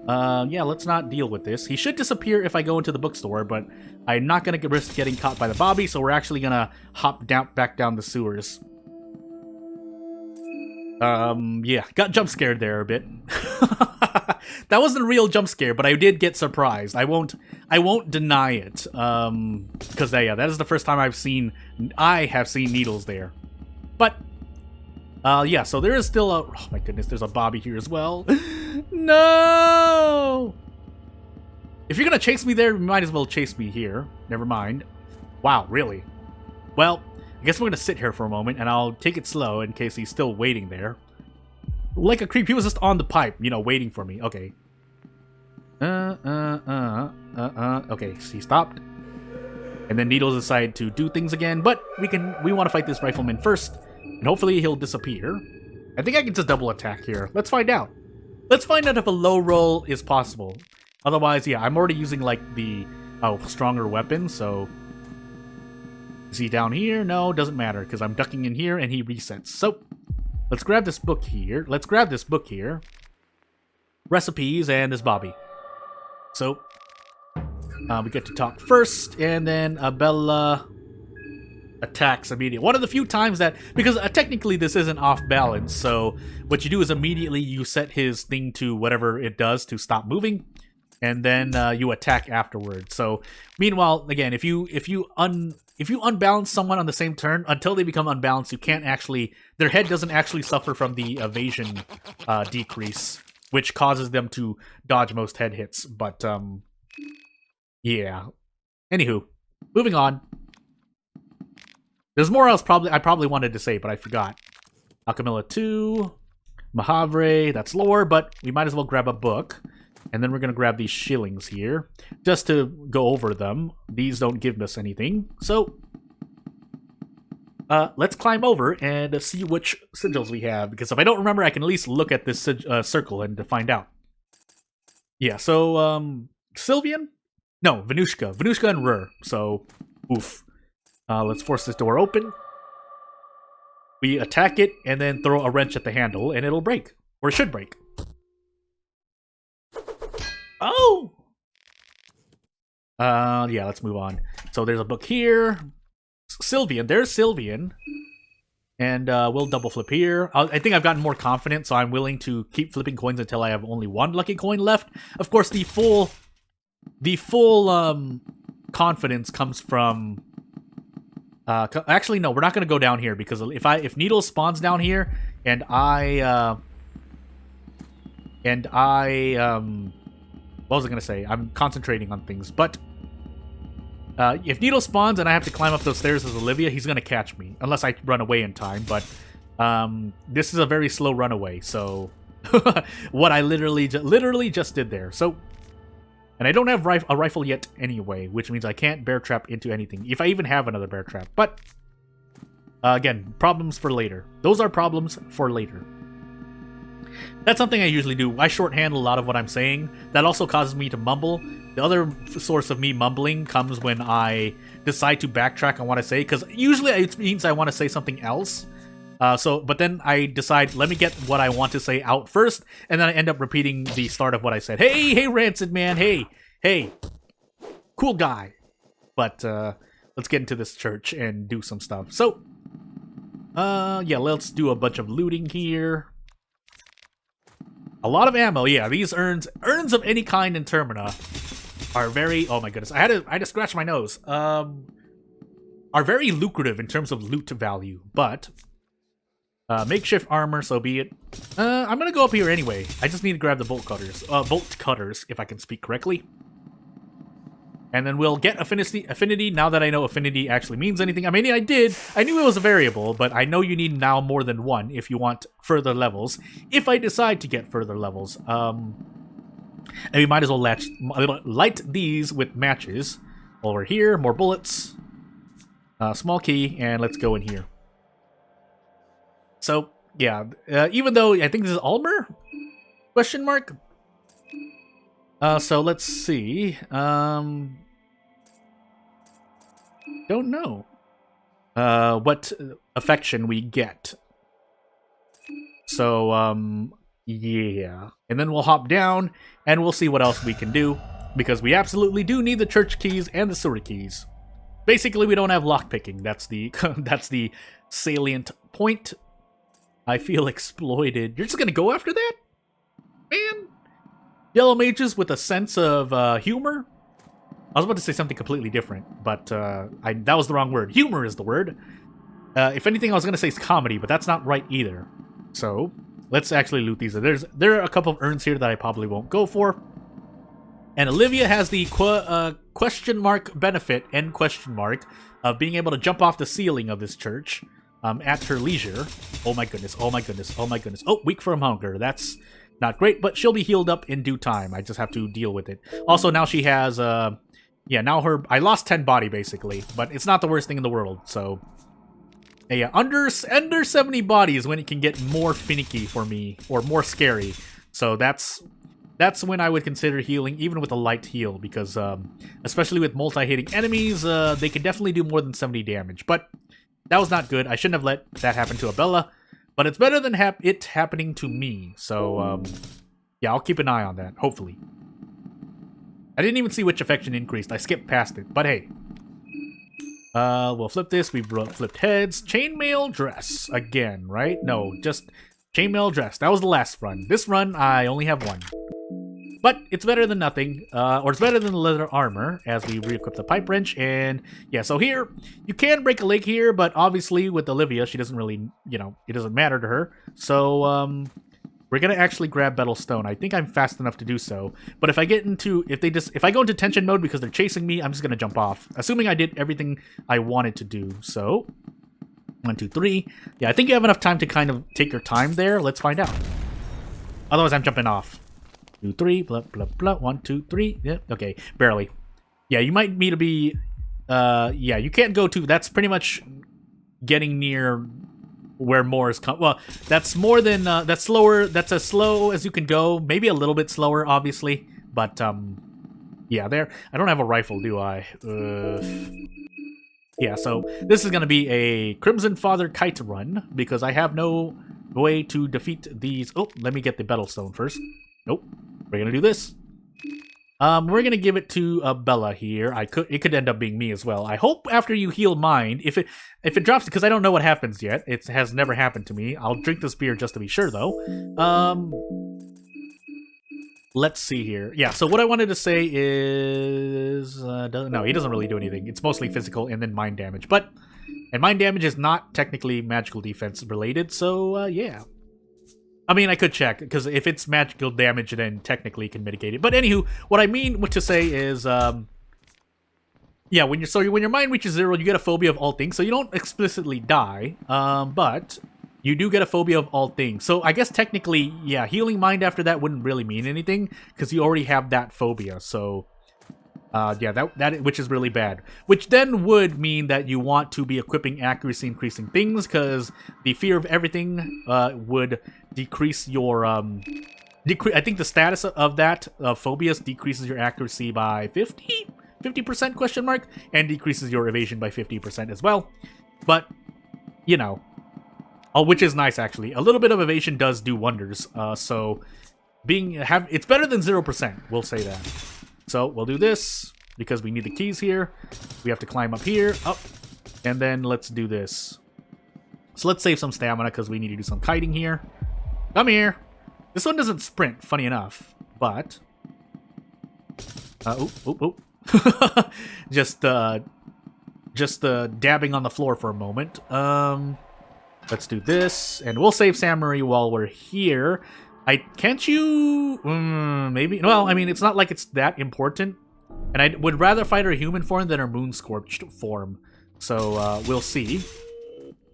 yeah, let's not deal with this. He should disappear if I go into the bookstore, but I'm not gonna risk getting caught by the Bobby, so we're actually gonna hop back down the sewers. Yeah, got jump scared there a bit. That wasn't a real jump scare, but I did get surprised. I won't deny it. Because yeah, that is the first time I have seen needles there. But yeah, so there is still oh my goodness, there's a Bobby here as well. No! If you're gonna chase me there, you might as well chase me here. Never mind. Wow, really? Well, I guess we're gonna sit here for a moment, and I'll take it slow in case he's still waiting there. Like a creep, he was just on the pipe, you know, waiting for me. Okay. Okay, so he stopped. And then Needles decided to do things again, but we want to fight this rifleman first, and hopefully he'll disappear. I think I can just double attack here. Let's find out. Let's find out if a low roll is possible. Otherwise, yeah, I'm already using, like, the stronger weapon, so Is he down here? No, doesn't matter, because I'm ducking in here and he resets. So, let's grab this book here. Recipes and this Bobby. So, we get to talk first, and then Abella attacks immediately. One of the few times that, because technically this isn't off balance, so what you do is immediately you set his thing to whatever it does to stop moving, and then you attack afterwards. So, meanwhile, again, if you unbalance someone on the same turn, until they become unbalanced, you can't actually, their head doesn't actually suffer from the evasion decrease, which causes them to dodge most head hits. But yeah. Anywho, moving on. There's more else I probably wanted to say, but I forgot. Alchemilla 2, Mahavre, that's lore, but we might as well grab a book. And then we're going to grab these shillings here, just to go over them. These don't give us anything. So, let's climb over and see which sigils we have. Because if I don't remember, I can at least look at this circle and to find out. Yeah, so, Sylvian? No, Venushka. Venushka and Rur. So, oof. Let's force this door open. We attack it, and then throw a wrench at the handle, and it'll break. Or it should break. Oh! Yeah, let's move on. So there's a book here. Sylvian. There's Sylvian. And we'll double flip here. I think I've gotten more confident, so I'm willing to keep flipping coins until I have only one lucky coin left. Of course, the full confidence comes from... actually, no, we're not going to go down here, because if Needle spawns down here, and I what was I going to say? I'm concentrating on things, but if Needle spawns and I have to climb up those stairs as Olivia, he's going to catch me, unless I run away in time, but this is a very slow runaway, so what I literally just did there. So, and I don't have a rifle yet anyway, which means I can't bear trap into anything, if I even have another bear trap, but again, problems for later. Those are problems for later. That's something I usually do. I shorthand a lot of what I'm saying. That also causes me to mumble. The other source of me mumbling comes when I decide to backtrack on what I say, because usually it means I want to say something else. But then I decide, let me get what I want to say out first, and then I end up repeating the start of what I said. Hey, Rancid Man, hey, cool guy. But let's get into this church and do some stuff. So, yeah, let's do a bunch of looting here. A lot of ammo, yeah. These urns of any kind in Termina are very, oh my goodness, I had to scratch my nose. Are very lucrative in terms of loot value, but makeshift armor, so be it. I'm gonna go up here anyway. I just need to grab the bolt cutters, if I can speak correctly. And then we'll get affinity now that I know affinity actually means anything. I mean, I knew it was a variable, but I know you need now more than one if you want further levels. If I decide to get further levels. And we might as well light these with matches. While we're here, more bullets. Small key, and let's go in here. So, yeah, even though I think this is Alll-mer? Question mark? So let's see. Don't know what affection we get. So, yeah. And then we'll hop down, and we'll see what else we can do, because we absolutely do need the church keys and the sewer keys. Basically, we don't have lockpicking. That's the salient point. I feel exploited. You're just gonna go after that? Man. Yellow mages with a sense of humor? I was about to say something completely different, but that was the wrong word. Humor is the word. If anything, I was going to say comedy, but that's not right either. So, let's actually loot these. There are a couple of urns here that I probably won't go for. And Olivia has the question mark benefit, end question mark, of being able to jump off the ceiling of this church at her leisure. Oh my goodness, oh my goodness, oh my goodness. Oh, weak from hunger. That's not great, but she'll be healed up in due time. I just have to deal with it. Also, now she has, yeah, now I lost 10 body, basically, but it's not the worst thing in the world, so... Yeah, under 70 bodies when it can get more finicky for me, or more scary. So that's that's when I would consider healing, even with a light heal, because especially with multi-hitting enemies, they can definitely do more than 70 damage. But that was not good. I shouldn't have let that happen to Abella, but it's better than it happening to me. So, yeah, I'll keep an eye on that, hopefully. I didn't even see which affection increased. I skipped past it, but hey. We'll flip this. We've flipped heads. Chainmail dress. Again, right? No, just chainmail dress. That was the last run. This run, I only have one. But it's better than nothing, or it's better than the leather armor, as we re-equip the pipe wrench. And yeah, so here, you can break a leg here, but obviously with Olivia, she doesn't really, you know, it doesn't matter to her. So, we're gonna actually grab Betel Stone. I think I'm fast enough to do so. But if I get into, if I go into tension mode because they're chasing me, I'm just gonna jump off. Assuming I did everything I wanted to do. So, 1, 2, 3. Yeah, I think you have enough time to kind of take your time there. Let's find out. Otherwise, I'm jumping off. 2, 3, blah, blah, blah. 1, 2, 3. Yeah, okay, barely. Yeah, you might need to be, yeah, you can't go to, that's pretty much getting near where more is well, that's more than that's slower. That's as slow as you can go. Maybe a little bit slower, obviously, but yeah. There, I don't have a rifle, do I? Yeah. So this is gonna be a Crimson Father kite run because I have no way to defeat these. Oh, let me get the Betel Stone first. Nope. We're gonna do this. We're gonna give it to Abella here. It could end up being me as well. I hope after you heal mine, if it drops, because I don't know what happens yet. It has never happened to me. I'll drink this beer just to be sure, though. Let's see here. Yeah. So what I wanted to say is, no, he doesn't really do anything. It's mostly physical and then mind damage. And mind damage is not technically magical defense related. So yeah. I mean, I could check, because if it's magical damage, then technically can mitigate it. But anywho, what I mean to say is, yeah, when your mind reaches 0, you get a phobia of all things. So you don't explicitly die, but you do get a phobia of all things. So I guess technically, yeah, healing mind after that wouldn't really mean anything, because you already have that phobia. So, yeah, that which is really bad. Which then would mean that you want to be equipping accuracy increasing things, because the fear of everything would decrease your I think the status of that phobias decreases your accuracy by 50% question mark, and decreases your evasion by 50% as well. But you know, which is nice actually. A little bit of evasion does do wonders. So it's better than 0%. We'll say that. So we'll do this because we need the keys here. We have to climb up here, up, and then let's do this. So let's save some stamina because we need to do some kiting here. Come here. This one doesn't sprint, funny enough, but just dabbing on the floor for a moment. Let's do this, and we'll save Samurai while we're here. Can't you? Maybe. Well, I mean, it's not like it's that important. And I would rather fight her human form than her moon-scorched form. So, we'll see.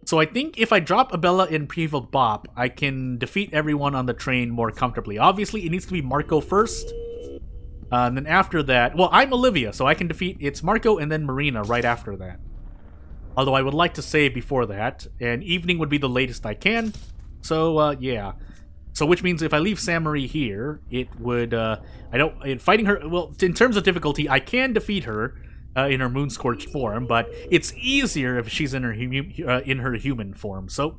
So I think if I drop Abella in Prehevil Bop, I can defeat everyone on the train more comfortably. Obviously, it needs to be Marco first. And then after that... Well, I'm Olivia, so I can defeat... It's Marco and then Marina right after that. Although I would like to save before that. And evening would be the latest I can. So, yeah. So which means if I leave Samurai here, it would, fighting her, well, in terms of difficulty, I can defeat her in her moon-scorched form, but it's easier if she's in her human form, so.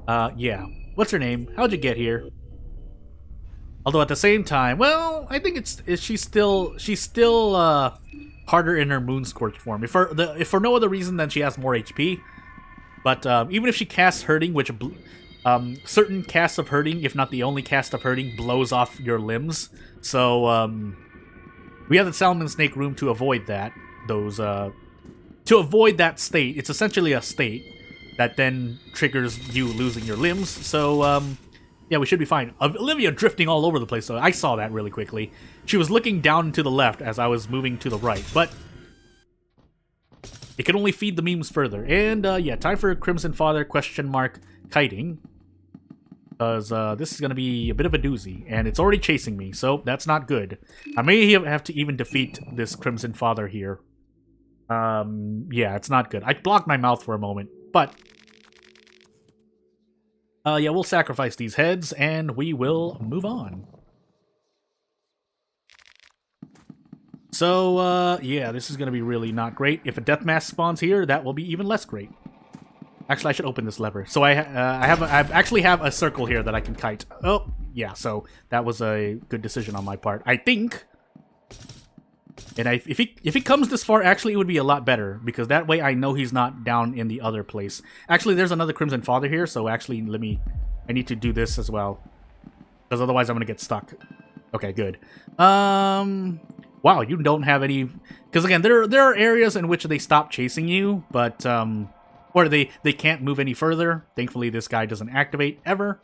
Yeah. What's her name? How'd you get here? Although at the same time, well, I think she's still harder in her moon-scorched form. If for no other reason than she has more HP. But even if she casts Hurting, which certain casts of Hurting, if not the only cast of Hurting, blows off your limbs. So we have the Salmon Snake room to avoid that. To avoid that state. It's essentially a state that then triggers you losing your limbs. So yeah, we should be fine. Olivia drifting all over the place, so I saw that really quickly. She was looking down to the left as I was moving to the right, but it can only feed the memes further. And yeah, time for Crimson Father kiting. Because this is going to be a bit of a doozy, and it's already chasing me, so that's not good. I may have to even defeat this Crimson Father here. Yeah, it's not good. I blocked my mouth for a moment, but Yeah, we'll sacrifice these heads, and we will move on. So, yeah, this is gonna be really not great. If a death mask spawns here, that will be even less great. Actually, I should open this lever. So I actually have a circle here that I can kite. Oh, yeah, so that was a good decision on my part, I think. And if he comes this far, actually, it would be a lot better, because that way I know he's not down in the other place. Actually, there's another Crimson Father here, so actually, I need to do this as well, because otherwise I'm gonna get stuck. Okay, good. Wow, you don't have any, because again, there are areas in which they stop chasing you, but or they can't move any further. Thankfully, this guy doesn't activate ever.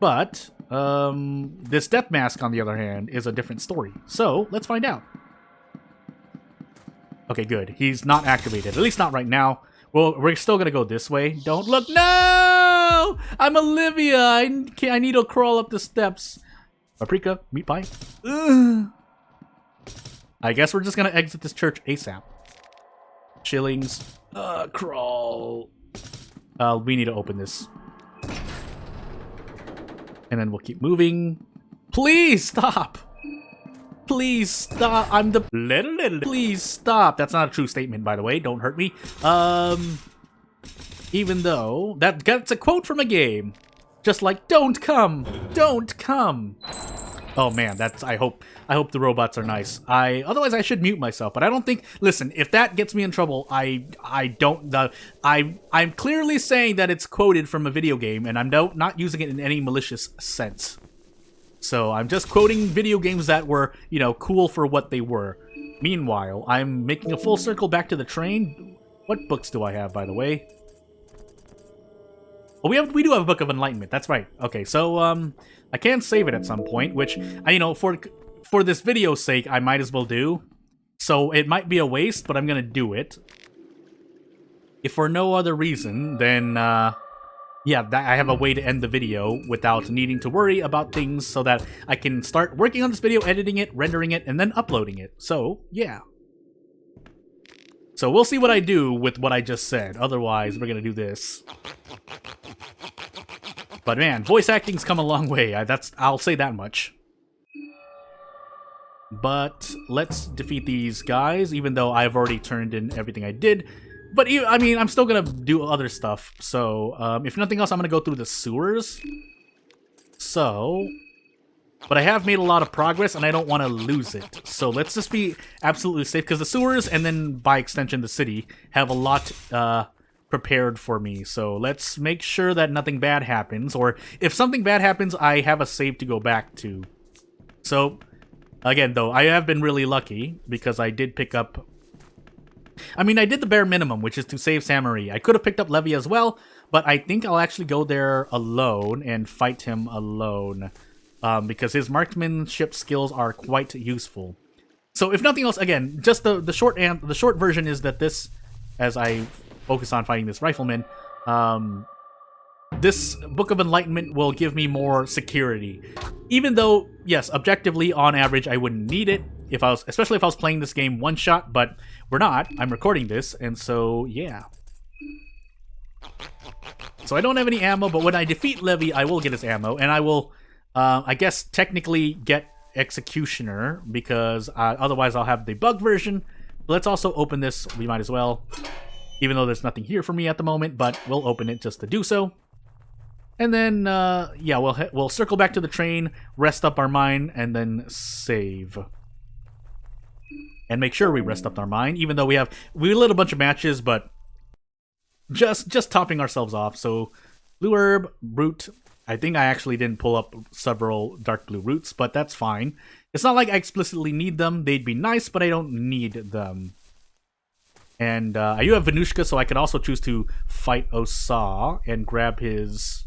But this death mask, on the other hand, is a different story. So let's find out. Okay, good. He's not activated, at least not right now. Well, we're still gonna go this way. Don't look. No, I'm Olivia. I need to crawl up the steps. Paprika, meat pie. Ugh. I guess we're just gonna exit this church ASAP. Shillings. Crawl. We need to open this. And then we'll keep moving. Please stop. Please stop. I'm the... Please stop. That's not a true statement, by the way. Don't hurt me. Even though... That's a quote from a game. Just like, don't come. Don't come. Oh man, that's... I hope the robots are nice. Otherwise I should mute myself, but I don't think... Listen, if that gets me in trouble, I'm clearly saying that it's quoted from a video game, and I'm not using it in any malicious sense. So I'm just quoting video games that were, you know, cool for what they were. Meanwhile, I'm making a full circle back to the train. What books do I have, by the way? Oh, we do have a Book of Enlightenment. That's right. Okay, so I can save it at some point, which you know, for this video's sake, I might as well do. So it might be a waste, but I'm gonna do it. If for no other reason, then yeah, I have a way to end the video without needing to worry about things, so that I can start working on this video, editing it, rendering it, and then uploading it. So yeah. So we'll see what I do with what I just said. Otherwise, we're gonna do this. But man, voice acting's come a long way. I'll say that much. But let's defeat these guys, even though I've already turned in everything I did. But I mean, I'm still gonna do other stuff. So if nothing else, I'm gonna go through the sewers. So, but I have made a lot of progress, and I don't want to lose it. So let's just be absolutely safe, because the sewers, and then by extension the city, have a lot prepared for me. So let's make sure that nothing bad happens, or if something bad happens, I have a save to go back to. So again, though, I have been really lucky, because I did pick up... I mean, I did the bare minimum, which is to save Saint-Marie. I could have picked up Levy as well, but I think I'll actually go there alone and fight him alone. Because his marksmanship skills are quite useful. So if nothing else, again, just the short version is that this, as I focus on fighting this rifleman, this Book of Enlightenment will give me more security. Even though, yes, objectively, on average, I wouldn't need it, especially if I was playing this game one shot, but we're not. I'm recording this, and so, yeah. So I don't have any ammo, but when I defeat Levy, I will get his ammo, and I will... I guess technically get Executioner, because otherwise I'll have the bug version. But let's also open this. We might as well. Even though there's nothing here for me at the moment, but we'll open it just to do so. And then, yeah, we'll circle back to the train, rest up our mind, and then save. And make sure we rest up our mind, even though we lit a bunch of matches, but just topping ourselves off. So, Blue Herb, Root... I think I actually didn't pull up several dark blue roots, but that's fine. It's not like I explicitly need them. They'd be nice, but I don't need them. And I do have Venushka, so I could also choose to fight Osa and grab his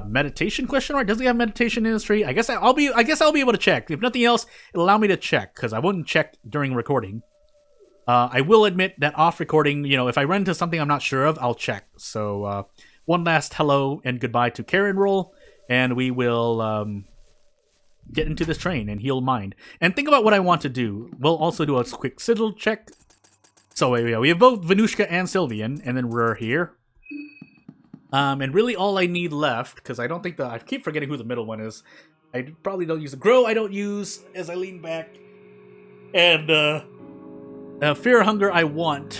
meditation question mark. Does he have meditation in his tree? I guess I'll be able to check. If nothing else, it'll allow me to check, because I wouldn't check during recording. I will admit that off recording, you know, if I run into something I'm not sure of, I'll check. So one last hello and goodbye to Karen roll, and we will get into this train and heal mind. And think about what I want to do. We'll also do a quick sigil check. So we have both Venushka and Sylvian, and then we're here. And really all I need left, because I don't think I keep forgetting who the middle one is. I probably don't use the grow. I don't use as I lean back. And fear or hunger I want.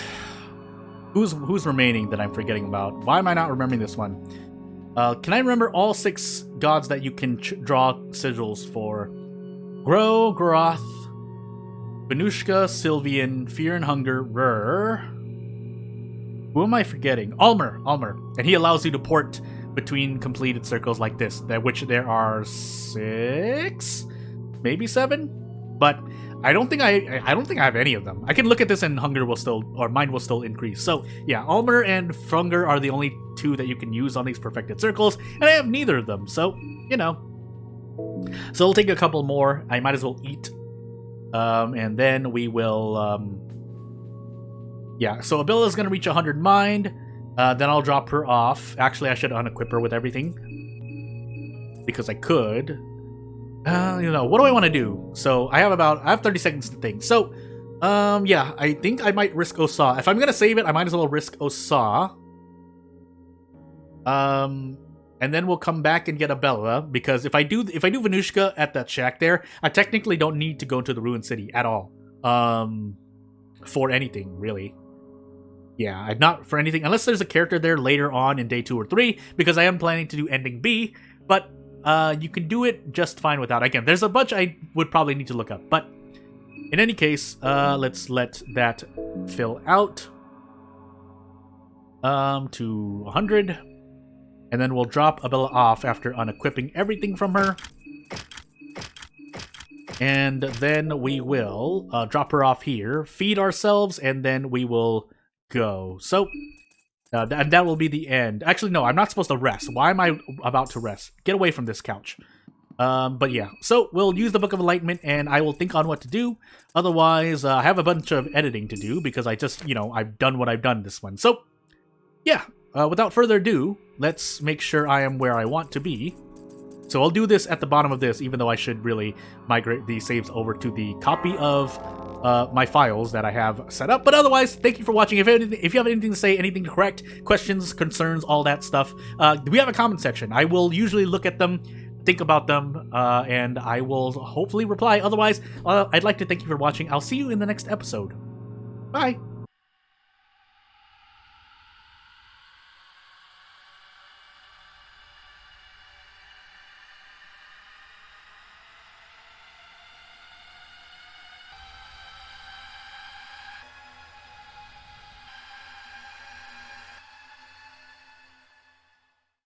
Who's remaining that I'm forgetting about? Why am I not remembering this one? Can I remember all 6 gods that you can draw sigils for? Grow, Groth, Venushka, Sylvian, Fear and Hunger, Who am I forgetting? Alll-mer. And he allows you to port between completed circles like this, which there are 6? Maybe 7? But I don't think I have any of them. I can look at this and hunger will still, or mind will still increase. So yeah, Alll-mer and hunger are the only 2 that you can use on these perfected circles, and I have neither of them, so, you know. So we'll take a couple more. I might as well eat. And then we will, yeah, so Abella's gonna reach 100 mind. Then I'll drop her off. Actually, I should unequip her with everything. Because I could. You know, what do I want to do? So I have 30 seconds to think. So, yeah, I think I might risk Osa. If I'm gonna save it, I might as well risk Osa. And then we'll come back and get Abella, because if I do Venushka at that shack there, I technically don't need to go to the ruined city at all. For anything, really. Yeah, not for anything, unless there's a character there later on in day 2 or 3, because I am planning to do ending B, but you can do it just fine without. Again, there's a bunch I would probably need to look up, but in any case, let's let that fill out to 100, and then we'll drop Abella off after unequipping everything from her, and then we will drop her off here, feed ourselves, and then we will go. So that will be the end. Actually, no, I'm not supposed to rest. Why am I about to rest? Get away from this couch. But yeah, so we'll use the Book of Enlightenment, and I will think on what to do. Otherwise, I have a bunch of editing to do, because I just, you know, I've done what I've done this one. So, yeah, without further ado, let's make sure I am where I want to be. So I'll do this at the bottom of this, even though I should really migrate these saves over to the copy of my files that I have set up. But otherwise, thank you for watching. If you have anything to say, anything to correct, questions, concerns, all that stuff, we have a comment section. I will usually look at them, think about them, and I will hopefully reply. Otherwise, I'd like to thank you for watching. I'll see you in the next episode. Bye!